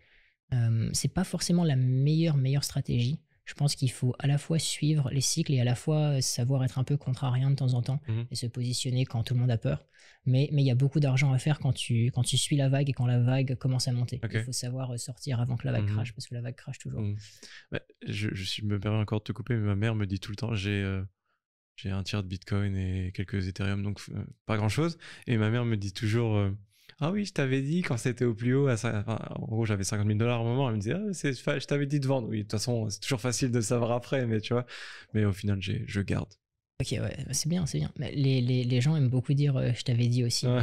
C'est pas forcément la meilleure stratégie. Je pense qu'il faut à la fois suivre les cycles et à la fois savoir être un peu contrariant de temps en temps et se positionner quand tout le monde a peur. Mais il y a beaucoup d'argent à faire quand tu suis la vague et quand la vague commence à monter. Il faut savoir sortir avant que la vague crache, parce que la vague crache toujours. Je me permets encore de te couper, mais ma mère me dit tout le temps, j'ai un tiers de Bitcoin et quelques Ethereum, donc pas grand-chose. Et ma mère me dit toujours... ah oui, je t'avais dit quand c'était au plus haut, en gros j'avais 50 000 $ à un moment, elle me disait je t'avais dit de vendre. Oui, de toute façon c'est toujours facile de savoir après, mais tu vois, mais au final je garde. Ok, ouais, c'est bien, c'est bien. Mais les gens aiment beaucoup dire je t'avais dit aussi. Ouais.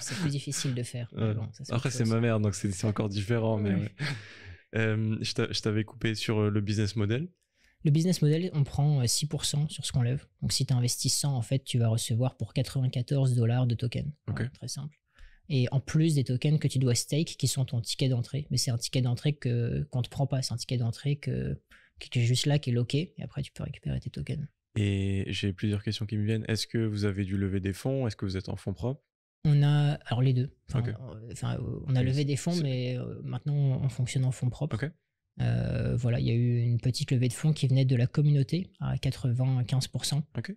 C'est plus difficile de faire. Ouais. Bon, ça, Après, c'est ma mère, donc c'est encore différent. Mais ouais. Je t'avais coupé sur le business model. Le business model, on prend 6% sur ce qu'on lève. Donc, si tu investis 100, en fait, tu vas recevoir pour $94 de tokens. Okay. Voilà, très simple. Et en plus des tokens que tu dois stake, qui sont ton ticket d'entrée. Mais c'est un ticket d'entrée qu'on ne te prend pas. C'est un ticket d'entrée qui est juste là, qui est loqué. Et après, tu peux récupérer tes tokens. Et j'ai plusieurs questions qui me viennent. Est-ce que vous avez dû lever des fonds? Est-ce que vous êtes en fonds propres? On a alors les deux. Okay. On a levé des fonds, mais maintenant on fonctionne en fonds propres. Okay. Voilà, il y a eu une petite levée de fonds qui venait de la communauté à 95%. Okay.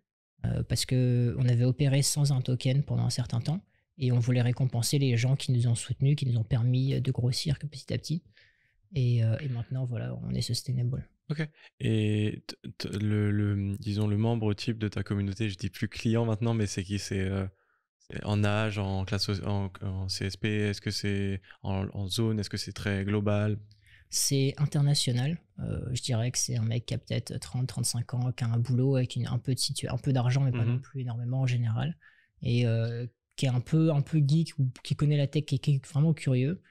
Parce qu'on avait opéré sans un token pendant un certain temps et on voulait récompenser les gens qui nous ont soutenus, qui nous ont permis de grossir petit à petit. Et maintenant, voilà, on est sustainable. Ok. Et disons, le membre type de ta communauté, je dis plus client maintenant, mais c'est qui? C'est en âge, en classe, en CSP? Est-ce que c'est en zone? Est-ce que c'est très global? C'est international. Je dirais que c'est un mec qui a peut-être 30-35 ans, qui a un boulot avec un peu d'argent, mais pas non plus énormément en général. Et qui est un peu geek ou qui connaît la tech, qui est vraiment curieux.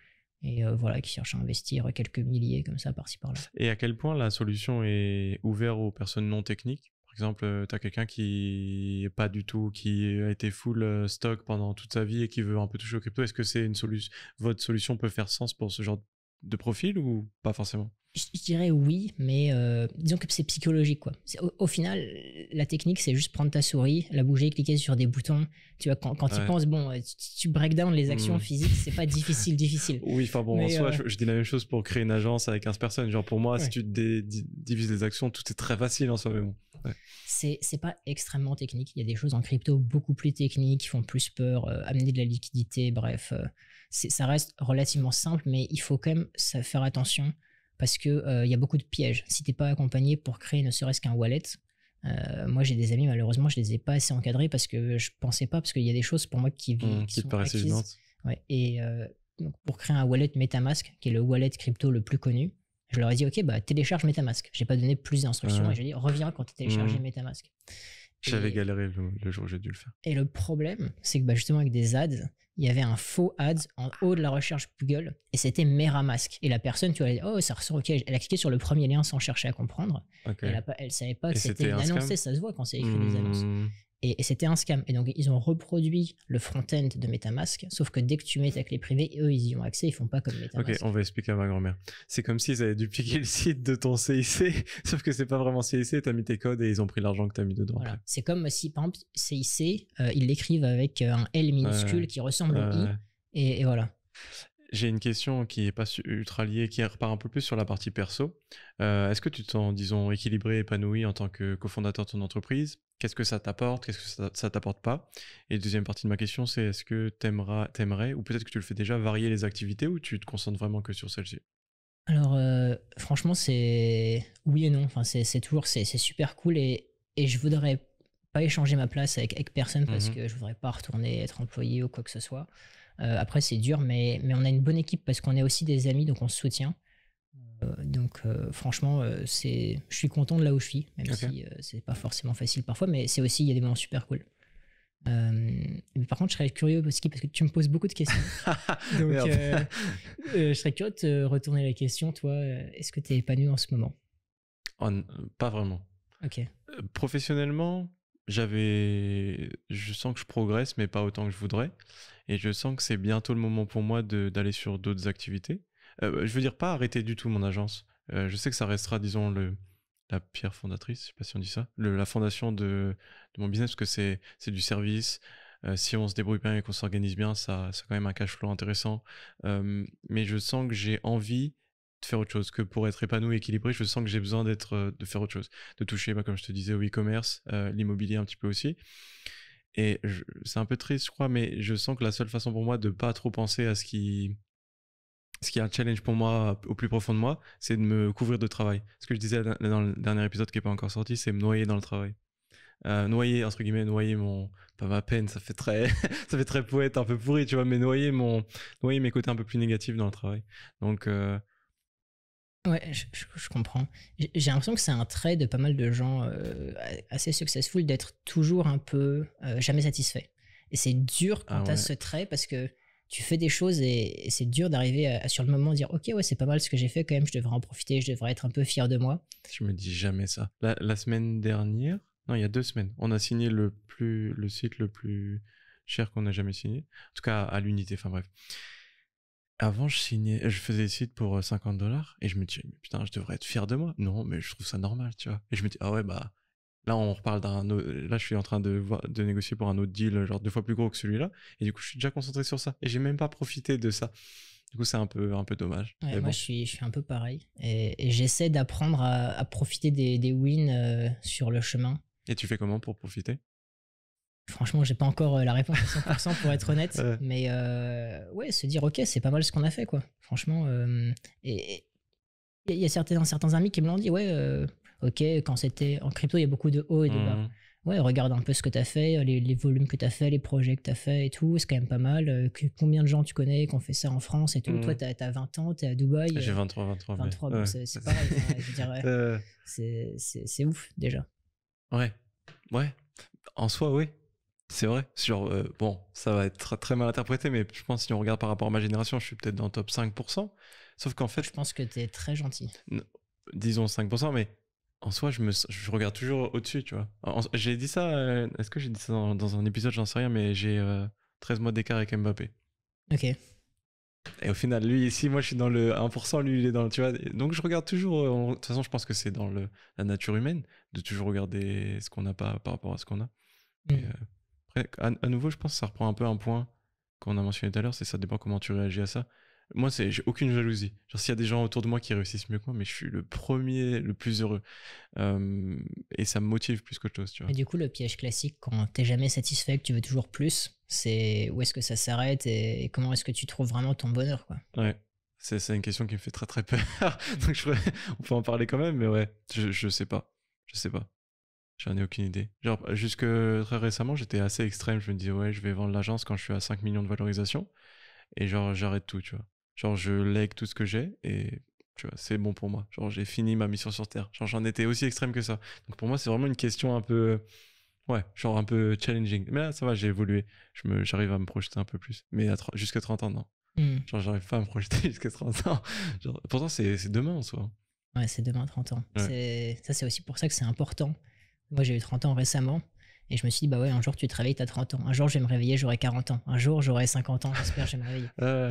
Et voilà, qui cherche à investir quelques milliers comme ça, par-ci par-là. Et à quel point la solution est ouverte aux personnes non techniques? Par exemple, tu as quelqu'un qui est pas du tout, qui a été full stock pendant toute sa vie et qui veut un peu toucher au crypto. Est-ce que c'est une solution, votre solution peut faire sens pour ce genre de profil ou pas forcément? Je dirais oui, mais disons que c'est psychologique, quoi. Au final, la technique, c'est juste prendre ta souris, la bouger, cliquer sur des boutons. Tu vois, quand tu penses, bon, tu break down les actions physiques, c'est pas difficile. Oui, enfin bon, mais en soi, je dis la même chose pour créer une agence avec 15 personnes. Genre pour moi, si tu divises les actions, tout est très facile en soi, mais bon. Ouais. C'est pas extrêmement technique. Il y a des choses en crypto beaucoup plus techniques qui font plus peur, amener de la liquidité, bref. Ça reste relativement simple, mais il faut quand même faire attention. Parce qu'il y a beaucoup de pièges. Si tu n'es pas accompagné pour créer ne serait-ce qu'un wallet, moi j'ai des amis, malheureusement, je ne les ai pas assez encadrés parce que je ne pensais pas, parce qu'il y a des choses pour moi qui te paraissent évidentes. Ouais, et donc pour créer un wallet MetaMask, qui est le wallet crypto le plus connu, je leur ai dit, ok, bah, télécharge MetaMask. Je n'ai pas donné plus d'instructions et je lui ai dit, reviens quand tu télécharges MetaMask. J'avais galéré le jour où j'ai dû le faire. Et le problème, c'est que justement avec des ads, il y avait un faux ads en haut de la recherche Google et c'était MetaMask. Et la personne, tu vois, elle a dit, oh, ça ressort, ok. Elle a cliqué sur le premier lien sans chercher à comprendre. Okay. Elle savait pas que c'était une annonce. Ça se voit quand c'est écrit des annonces. Et c'était un scam. Et donc, ils ont reproduit le front-end de MetaMask, sauf que dès que tu mets ta clé privée, eux, ils y ont accès, ils font pas comme MetaMask. Ok, on va expliquer à ma grand-mère. C'est comme s'ils avaient dupliqué le site de ton CIC, sauf que c'est pas vraiment CIC, t'as mis tes codes et ils ont pris l'argent que t'as mis dedans. Voilà. C'est comme si, par exemple, CIC, ils l'écrivent avec un L minuscule qui ressemble au I, et voilà. J'ai une question qui n'est pas ultra liée, qui repart un peu plus sur la partie perso. Est-ce que tu te sens, disons, équilibré, épanoui en tant que cofondateur de ton entreprise? Qu'est-ce que ça t'apporte? Qu'est-ce que ça t'apporte pas? Et deuxième partie de ma question, c'est est-ce que t'aimerais, ou peut-être que tu le fais déjà, varier les activités ou tu te concentres vraiment que sur celle-ci? Alors, franchement, c'est oui et non. Enfin, c'est super cool et je voudrais pas échanger ma place avec personne parce que je voudrais pas retourner être employé ou quoi que ce soit. Après, c'est dur, mais on a une bonne équipe parce qu'on est aussi des amis, donc on se soutient. Donc, franchement, je suis content de là où je suis, même si c'est pas forcément facile parfois, mais c'est aussi, il y a des moments super cool. Mais par contre, je serais curieux parce que tu me poses beaucoup de questions. Donc, je serais curieux de te retourner la question. Toi, est-ce que tu es épanoui en ce moment? Pas vraiment. Ok. Professionnellement, je sens que je progresse, mais pas autant que je voudrais. Et je sens que c'est bientôt le moment pour moi d'aller sur d'autres activités. Je veux dire, pas arrêter du tout mon agence. Je sais que ça restera, disons, la pierre fondatrice, je sais pas si on dit ça, la fondation de mon business, parce que c'est du service. Si on se débrouille bien et qu'on s'organise bien, ça a quand même un cash flow intéressant. Mais je sens que j'ai envie de faire autre chose, que pour être épanoui, équilibré, je sens que j'ai besoin de faire autre chose, de toucher, comme je te disais, au e-commerce, l'immobilier un petit peu aussi. Et c'est un peu triste, je crois, mais je sens que la seule façon pour moi de pas trop penser à ce qui est un challenge pour moi au plus profond de moi, c'est de me couvrir de travail. Ce que je disais dans le dernier épisode qui n'est pas encore sorti, c'est me noyer dans le travail. Noyer, entre guillemets, pas ma peine, ça fait très, ça fait très poète, un peu pourri, tu vois, mais noyer mes côtés un peu plus négatifs dans le travail. Donc, Ouais, je comprends. J'ai l'impression que c'est un trait de pas mal de gens assez successful d'être toujours un peu jamais satisfait. Et c'est dur quand Ah tu as ouais, ce trait parce que tu fais des choses et c'est dur d'arriver sur le moment dire ok ouais c'est pas mal ce que j'ai fait quand même, je devrais en profiter, je devrais être un peu fier de moi. je me dis jamais ça. La semaine dernière, non, il y a 2 semaines, on a signé le site le plus cher qu'on a jamais signé. En tout cas, à l'unité, enfin bref. Avant, je faisais des sites pour $50 et je me dis, mais putain, je devrais être fier de moi. Non, mais je trouve ça normal, tu vois. Et je me dis, ah ouais, bah, là, on reparle là, je suis en train de négocier pour un autre deal, genre 2 fois plus gros que celui-là. Et du coup, je suis déjà concentré sur ça. Et j'ai même pas profité de ça. Du coup, c'est un peu dommage. Ouais, Mais moi bon. je suis un peu pareil et j'essaie d'apprendre à profiter des wins sur le chemin. Et tu fais comment pour profiter? Franchement, j'ai pas encore la réponse à 100% pour être honnête, Ouais. mais ouais, se dire ok, c'est pas mal ce qu'on a fait quoi. Franchement, et il y a certains amis qui me l'ont dit, ouais, ok, quand c'était en crypto, il y a beaucoup de hauts et de bas. Mhm. Ouais, regarde un peu ce que t'as fait, les volumes que t'as fait, les projets que t'as fait et tout, c'est quand même pas mal. Combien de gens tu connais qui ont fait ça en France et tout? Toi, Mhm. t'as 20 ans, t'es à Dubaï, J'ai 23, mais 23, bon, ouais. c'est pareil. Enfin, je veux dire, ouais, Euh, c'est ouf déjà. ouais. Ouais. En soi, oui. C'est vrai. Genre, bon, ça va être très mal interprété, mais je pense que si on regarde par rapport à ma génération, je suis peut-être dans le top 5%. Sauf qu'en Je fait, pense que t'es très gentil. disons 5%, mais en soi, je regarde toujours au-dessus, tu vois. J'ai dit ça, est-ce que j'ai dit ça dans un épisode, j'en sais rien, mais j'ai 13 mois d'écart avec Mbappé. Ok. Et au final, lui, ici, moi, je suis dans le 1%, lui, il est dans le, tu vois. Donc, je regarde toujours, de toute façon, je pense que c'est dans la nature humaine, de toujours regarder ce qu'on n'a pas par rapport à ce qu'on a. Et, Hmm. après, à nouveau, je pense que ça reprend un peu un point qu'on a mentionné tout à l'heure, c'est ça dépend comment tu réagis à ça. Moi, j'ai aucune jalousie. Genre, s'il y a des gens autour de moi qui réussissent mieux que moi, mais je suis le premier, le plus heureux. Euh, et ça me motive plus qu'autre chose, tu vois. Mais du coup, le piège classique, quand t'es jamais satisfait, que tu veux toujours plus, c'est où est-ce que ça s'arrête et comment est-ce que tu trouves vraiment ton bonheur, quoi. Ouais. C'est une question qui me fait très très peur. Hmm. Donc, on peut en parler quand même, mais ouais, je sais pas. Je sais pas. J'en ai aucune idée. Genre, jusque très récemment, j'étais assez extrême. Je me disais, ouais, je vais vendre l'agence quand je suis à 5 millions de valorisation. Et genre, j'arrête tout, tu vois. Genre, je lègue tout ce que j'ai et tu vois, c'est bon pour moi. Genre, j'ai fini ma mission sur Terre. Genre, j'en étais aussi extrême que ça. Donc, pour moi, c'est vraiment une question un peu, ouais, genre un peu challenging. Mais là, ça va, j'ai évolué. J'arrive à me projeter un peu plus. Mais jusqu'à 30 ans, non. Hmm. Genre, j'arrive pas à me projeter jusqu'à 30 ans. Genre, pourtant, c'est demain en soi. Ouais, c'est demain 30 ans. Ouais. C'est aussi pour ça que c'est important. Moi, j'ai eu 30 ans récemment et je me suis dit, bah ouais, un jour tu te réveilles, t'as 30 ans. Un jour, je vais me réveiller, j'aurai 40 ans. Un jour, j'aurai 50 ans, j'espère, je vais me réveiller. Euh,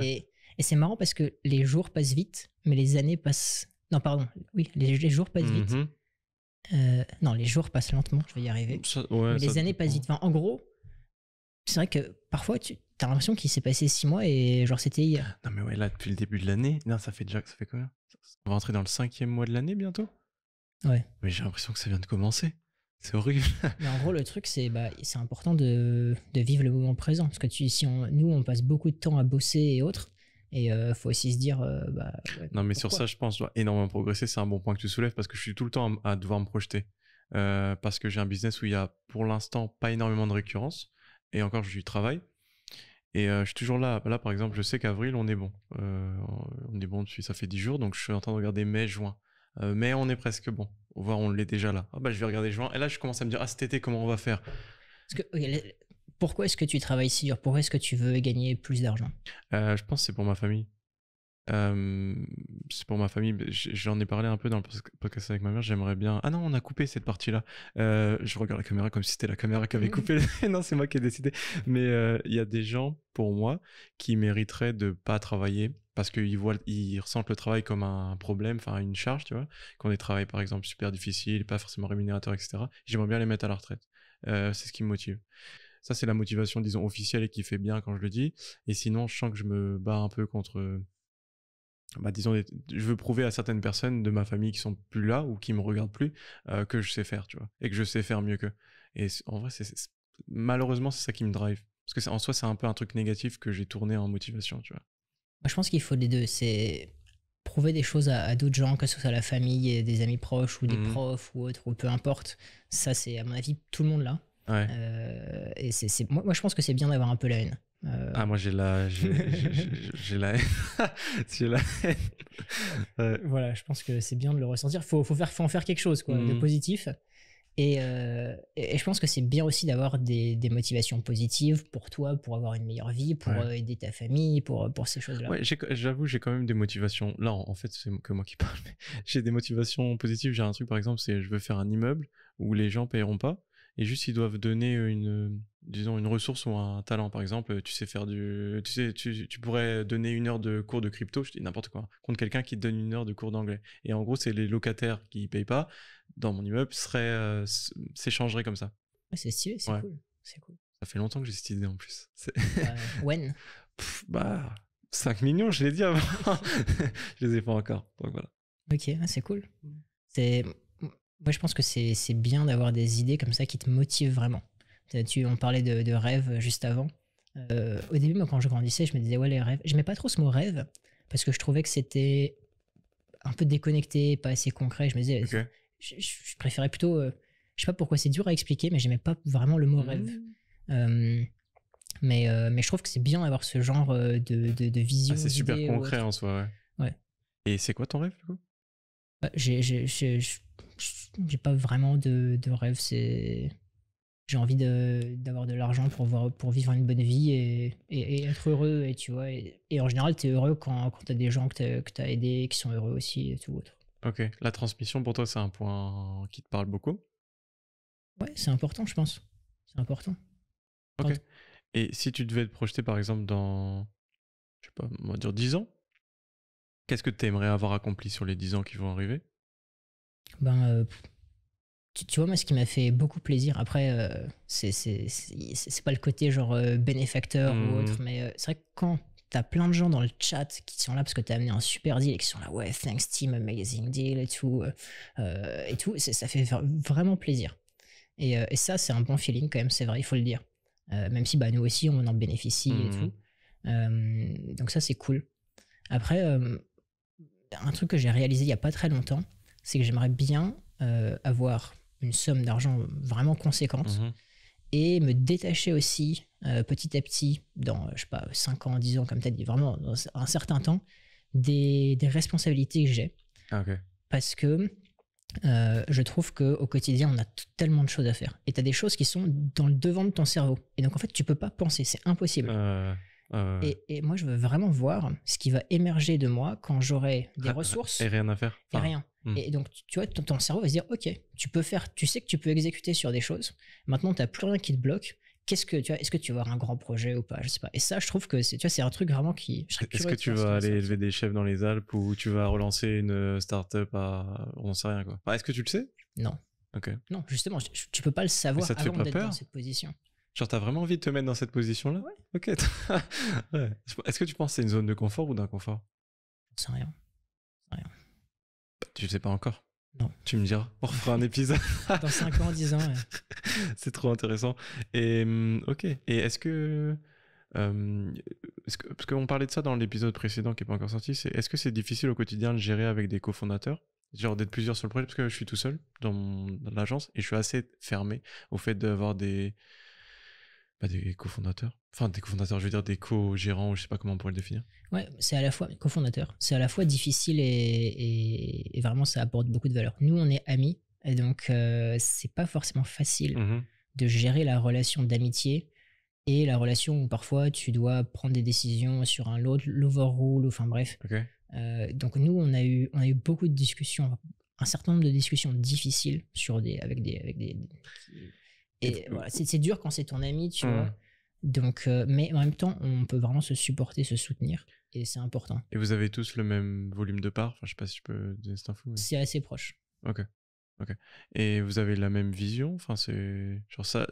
Et c'est marrant parce que les jours passent vite, mais les années passent. Non, pardon, oui, les jours passent vite. mhm. Non, les jours passent lentement, je vais y arriver. Ouais, Mais ça les années passent dépend. vite. Enfin, en gros, c'est vrai que parfois, tu as l'impression qu'il s'est passé 6 mois et genre c'était hier. Non, mais ouais, là, depuis le début de l'année, non, ça fait combien? On va rentrer dans le 5e mois de l'année bientôt? Ouais. Mais j'ai l'impression que ça vient de commencer. C'est horrible. Mais en gros, le truc, c'est important de vivre le moment présent. Parce que nous, on passe beaucoup de temps à bosser et autres. Et faut aussi se dire, ouais, Non, mais sur pourquoi. ça, je pense, je dois énormément progresser. C'est un bon point que tu soulèves parce que je suis tout le temps à devoir me projeter. Parce que j'ai un business où il y a pour l'instant pas énormément de récurrence. Et encore, je lui travaille. Et je suis toujours là. Là, par exemple, je sais qu'avril, on est bon. On est bon depuis, ça fait 10 jours. Donc, je suis en train de regarder mai, juin. Mais on est presque bon. Voire, on l'est déjà là. Ah bah, je vais regarder juin. Et là, je commence à me dire, ah, cet été, comment on va faire? Parce que, ok, pourquoi est-ce que tu travailles si dur? Pourquoi est-ce que tu veux gagner plus d'argent? Je pense que c'est pour ma famille. Euh, c'est pour ma famille. J'en ai parlé un peu dans le podcast avec ma mère. J'aimerais bien. Ah non, on a coupé cette partie-là. Je regarde la caméra comme si c'était la caméra qui avait coupé. Non, c'est moi qui ai décidé. Mais il y a des gens, pour moi, qui mériteraient de pas travailler parce ils ressentent le travail comme un problème, enfin une charge, tu vois. Qu'on des travails, par exemple, super difficiles, pas forcément rémunérateurs, etc. J'aimerais bien les mettre à la retraite. C'est ce qui me motive. Ça, c'est la motivation, disons, officielle et qui fait bien quand je le dis. Et sinon, je sens que je me bats un peu contre bah, disons, je veux prouver à certaines personnes de ma famille qui sont plus là ou qui me regardent plus que je sais faire, tu vois, et que je sais faire mieux qu'eux. Et en vrai, malheureusement, c'est ça qui me drive. Parce que en soi, c'est un peu un truc négatif que j'ai tourné en motivation, tu vois. Moi, je pense qu'il faut les deux. C'est prouver des choses à d'autres gens, que ce soit la famille, des amis proches ou des Mhm. profs ou autres, ou peu importe. Ça, c'est à mon avis tout le monde là. Ouais. Et moi, je pense que c'est bien d'avoir un peu la haine. Ah, moi, j'ai la haine. J'ai la haine. Ouais. Voilà, je pense que c'est bien de le ressentir. Faut en faire quelque chose, quoi, de positif. Et je pense que c'est bien aussi d'avoir des motivations positives pour toi, pour avoir une meilleure vie, pour aider ta famille, pour ces choses-là. Ouais, j'avoue, j'ai quand même des motivations. Là, en fait, c'est que moi qui parle, mais j'ai des motivations positives. J'ai un truc, par exemple, c'est je veux faire un immeuble où les gens paieront pas et juste ils doivent donner disons, une ressource ou un talent. Par exemple, tu sais faire tu pourrais donner 1 heure de cours de crypto, je dis n'importe quoi, contre quelqu'un qui te donne 1 heure de cours d'anglais. Et en gros, c'est les locataires qui payent pas dans mon immeuble s'échangeraient comme ça. Ouais, c'est stylé, c'est cool. C'est cool. Ça fait longtemps que j'ai cette idée en plus. When 5 millions, je l'ai dit avant. Je les ai pas encore. Donc voilà. Ok, c'est cool. Moi, je pense que c'est bien d'avoir des idées comme ça qui te motivent vraiment. On parlait de rêve juste avant. Au début, moi, quand je grandissais, je me disais, ouais, les rêves. J'aimais pas trop ce mot rêve parce que je trouvais que c'était un peu déconnecté, pas assez concret. Je me disais, je préférais plutôt. Je sais pas pourquoi c'est dur à expliquer, mais j'aimais pas vraiment le mot rêve. Mais je trouve que c'est bien d'avoir ce genre de vision. C'est super concret en soi, ouais. Et c'est quoi ton rêve, du coup? J'ai pas vraiment de rêve. J'ai envie d'avoir de l'argent pour vivre une bonne vie et être heureux. Et tu vois, et en général, tu es heureux quand tu as des gens que tu as aidés qui sont heureux aussi et tout autre. Ok. La transmission, pour toi, c'est un point qui te parle beaucoup? Ouais, c'est important, je pense. C'est important. Ok. Et si tu devais te projeter, par exemple, dans, je sais pas, on va dire 10 ans, qu'est-ce que tu aimerais avoir accompli sur les 10 ans qui vont arriver? Tu vois, moi, ce qui m'a fait beaucoup plaisir, après, c'est pas le côté genre bénéfacteur ou autre, mais c'est vrai que quand t'as plein de gens dans le chat qui sont là parce que t'as amené un super deal et qui sont là, ouais, thanks team, amazing deal et tout, ça fait vraiment plaisir. Et ça, c'est un bon feeling quand même, c'est vrai, il faut le dire. Même si nous aussi, on en bénéficie et tout. Donc ça, c'est cool. Après, un truc que j'ai réalisé il n'y a pas très longtemps, c'est que j'aimerais bien avoir une somme d'argent vraiment conséquente et me détacher aussi petit à petit dans, je sais pas, 5 ans, 10 ans, comme tu as dit, vraiment dans un certain temps, des responsabilités que j'ai. Parce que je trouve qu'au quotidien, on a tellement de choses à faire. Et tu as des choses qui sont dans le devant de ton cerveau. Et donc, en fait, tu peux pas penser, c'est impossible. Et moi, je veux vraiment voir ce qui va émerger de moi quand j'aurai des ressources. Et rien à faire. Et rien. Et donc, tu vois, ton cerveau va se dire, OK, tu sais que tu peux exécuter sur des choses. Maintenant, tu n'as plus rien qui te bloque. Est-ce que tu vas avoir un grand projet ou pas? Je sais pas. Et ça, je trouve que c'est un truc vraiment qui. Est-ce que tu vas aller élever des chefs dans les Alpes ou tu vas relancer une start-up on n'en sait rien, quoi. Est-ce que tu le sais? Non. Ok. Non, justement, tu peux pas le savoir avant d'être dans cette position. Genre, t'as vraiment envie de te mettre dans cette position-là? Ouais. Ok. Ouais. Est-ce que tu penses que c'est une zone de confort ou d'inconfort? J'en sais rien. Tu le sais pas encore? Non. Tu me diras. On refera un épisode. Dans 5 ans, 10 ans. Ouais. C'est trop intéressant. Et ok. Et est-ce que parce qu'on parlait de ça dans l'épisode précédent qui n'est pas encore sorti, est-ce que c'est difficile au quotidien de gérer avec des cofondateurs? Genre d'être plusieurs sur le projet, parce que je suis tout seul dans l'agence et je suis assez fermé au fait d'avoir des cofondateurs. Enfin, des cofondateurs, je veux dire des co-gérants, ou je sais pas comment on pourrait le définir. Ouais, c'est à la fois cofondateur, c'est à la fois difficile et vraiment ça apporte beaucoup de valeur. Nous, on est amis, et donc c'est pas forcément facile de gérer la relation d'amitié et la relation où parfois tu dois prendre des décisions sur l'overrule, enfin bref. Donc nous, on a eu beaucoup de discussions, un certain nombre de discussions difficiles avec des et voilà, c'est dur quand c'est ton ami, tu vois. Donc, mais en même temps, on peut vraiment se supporter, se soutenir, et c'est important. Et vous avez tous le même volume de parts? Enfin, je sais pas si je peux donner cette info. Mais... C'est assez proche. Ok. Et vous avez la même vision? Enfin, c'est genre ça.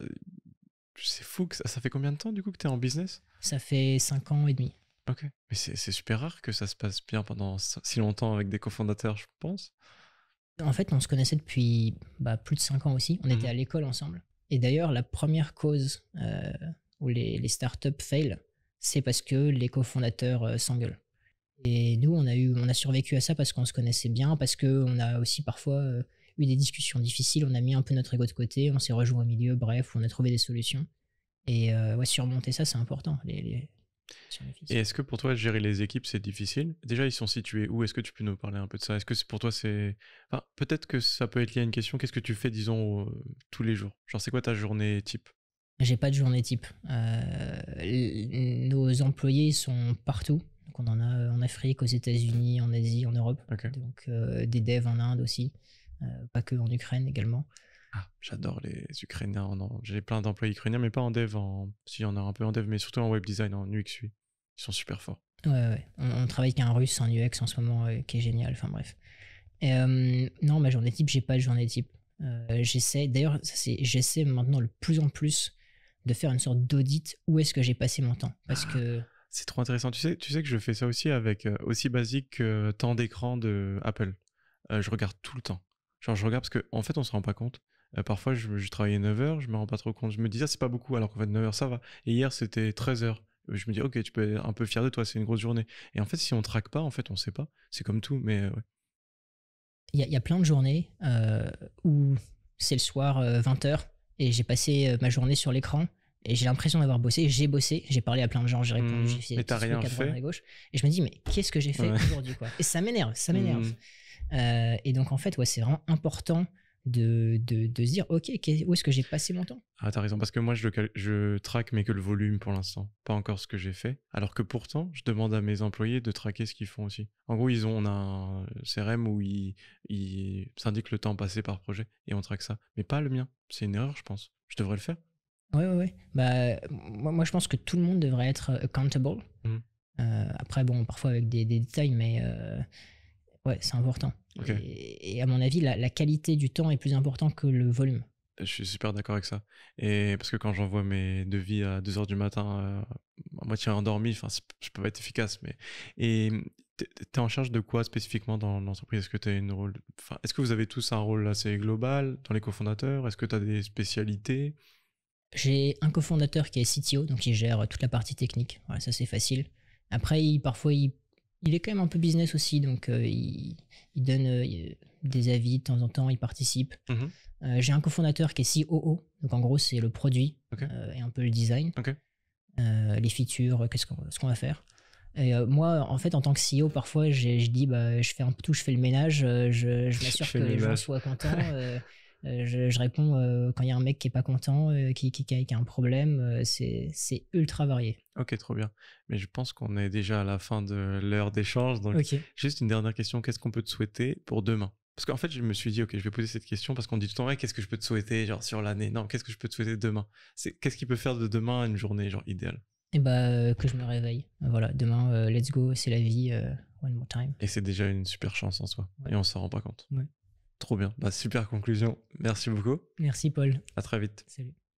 C'est fou que ça fait combien de temps du coup que t'es en business? Ça fait 5 ans et demi. Ok. Mais c'est super rare que ça se passe bien pendant si longtemps avec des cofondateurs, je pense. En fait, on se connaissait depuis plus de 5 ans aussi. On était à l'école ensemble. Et d'ailleurs, la première cause où les startups fail, c'est parce que les cofondateurs s'engueulent. Et nous, on a survécu à ça parce qu'on se connaissait bien, parce qu'on a aussi parfois eu des discussions difficiles. On a mis un peu notre ego de côté, on s'est rejoint au milieu, bref, on a trouvé des solutions. Et ouais, surmonter ça, c'est important. Et est-ce que pour toi, gérer les équipes, c'est difficile? Déjà, ils sont situés où? Est-ce que tu peux nous parler un peu de ça? Est-ce que pour toi, c'est... Enfin, peut-être que ça peut être lié à une question. Qu'est-ce que tu fais, disons, tous les jours? Genre, c'est quoi ta journée type? J'ai pas de journée type. Nos employés sont partout. Donc on en a en Afrique, aux États-Unis, en Asie, en Europe. Ok. Donc des devs en Inde aussi, pas que en Ukraine également. Ah, j'adore les Ukrainiens. J'ai plein d'employés ukrainiens, mais pas en dev. Si, il y en a un peu en dev, mais surtout en web design, en UX UI. Ils sont super forts. Ouais. On travaille avec un Russe en UX en ce moment qui est génial. Enfin bref. Et, non, ma journée type, j'ai pas de journée type. J'essaie, d'ailleurs, j'essaie maintenant de plus en plus de faire une sorte d'audit où est-ce que j'ai passé mon temps. Parce que c'est trop intéressant. Tu sais que je fais ça aussi avec aussi basique que temps d'écran de Apple. Je regarde tout le temps. Genre, je regarde parce qu'en fait, on se rend pas compte. Parfois, je travaillais 9 heures, je me rends pas trop compte. Je me dis, ah, c'est pas beaucoup, alors qu'en fait, 9 heures, ça va. Et hier, c'était 13 heures. Je me dis, ok, tu peux être un peu fier de toi, c'est une grosse journée. Et en fait, si on traque pas, en fait, on sait pas. C'est comme tout, mais ouais. il y a plein de journées où c'est le soir 20h et j'ai passé ma journée sur l'écran et j'ai l'impression d'avoir bossé. J'ai bossé, j'ai parlé à plein de gens, j'ai répondu, j'ai fait mais des t'as petits rien trucs à droite fait. à gauche. Et je me dis, mais qu'est-ce que j'ai fait aujourd'hui quoi? Et ça m'énerve, ça m'énerve. Et donc en fait, ouais, c'est vraiment important de se dire, ok, où est-ce que j'ai passé mon temps? Ah, t'as raison, parce que moi, je traque, mais que le volume pour l'instant, pas encore ce que j'ai fait. Alors que pourtant, je demande à mes employés de traquer ce qu'ils font aussi. En gros, on a un CRM où ils s'indiquent le temps passé par projet, et on traque ça. Mais pas le mien. C'est une erreur, je pense. Je devrais le faire. Ouais. Bah, moi, je pense que tout le monde devrait être accountable. Après, bon, parfois avec des détails, mais ouais, c'est important. Okay. Et à mon avis, la qualité du temps est plus importante que le volume. Je suis super d'accord avec ça. Et parce que quand j'envoie mes devis à 2 heures du matin, à moitié endormi, je peux pas être efficace. Et t'es en charge de quoi spécifiquement dans l'entreprise? Est-ce que t'as une rôle... est-ce que vous avez tous un rôle assez global dans les cofondateurs? Est-ce que tu as des spécialités? J'ai un cofondateur qui est CTO, donc il gère toute la partie technique. Voilà, ça c'est facile. Après, parfois, il est quand même un peu business aussi, donc il donne des avis de temps en temps, il participe. J'ai un cofondateur qui est COO, donc en gros c'est le produit et un peu le design, les features, ce qu'on va faire. Et moi, en fait, en tant que CEO, parfois, je dis, je fais un peu tout, je fais le ménage, je m'assure que les gens soient contents. Je réponds quand il y a un mec qui est pas content, qui a un problème. C'est ultra varié. Ok, trop bien. Mais je pense qu'on est déjà à la fin de l'heure d'échange. Donc, juste une dernière question. Qu'est-ce qu'on peut te souhaiter pour demain? Parce qu'en fait, je me suis dit, ok, je vais poser cette question parce qu'on dit tout le temps, qu'est-ce que je peux te souhaiter genre sur l'année? Non, qu'est-ce que je peux te souhaiter demain? Qu'est-ce qui peut faire de demain une journée genre idéale? Et que je me réveille. Voilà, demain, let's go, c'est la vie, one more time. Et c'est déjà une super chance en soi. Et on s'en rend pas compte. Ouais. Trop bien. Super conclusion. Merci beaucoup. Merci Paul. À très vite. Salut.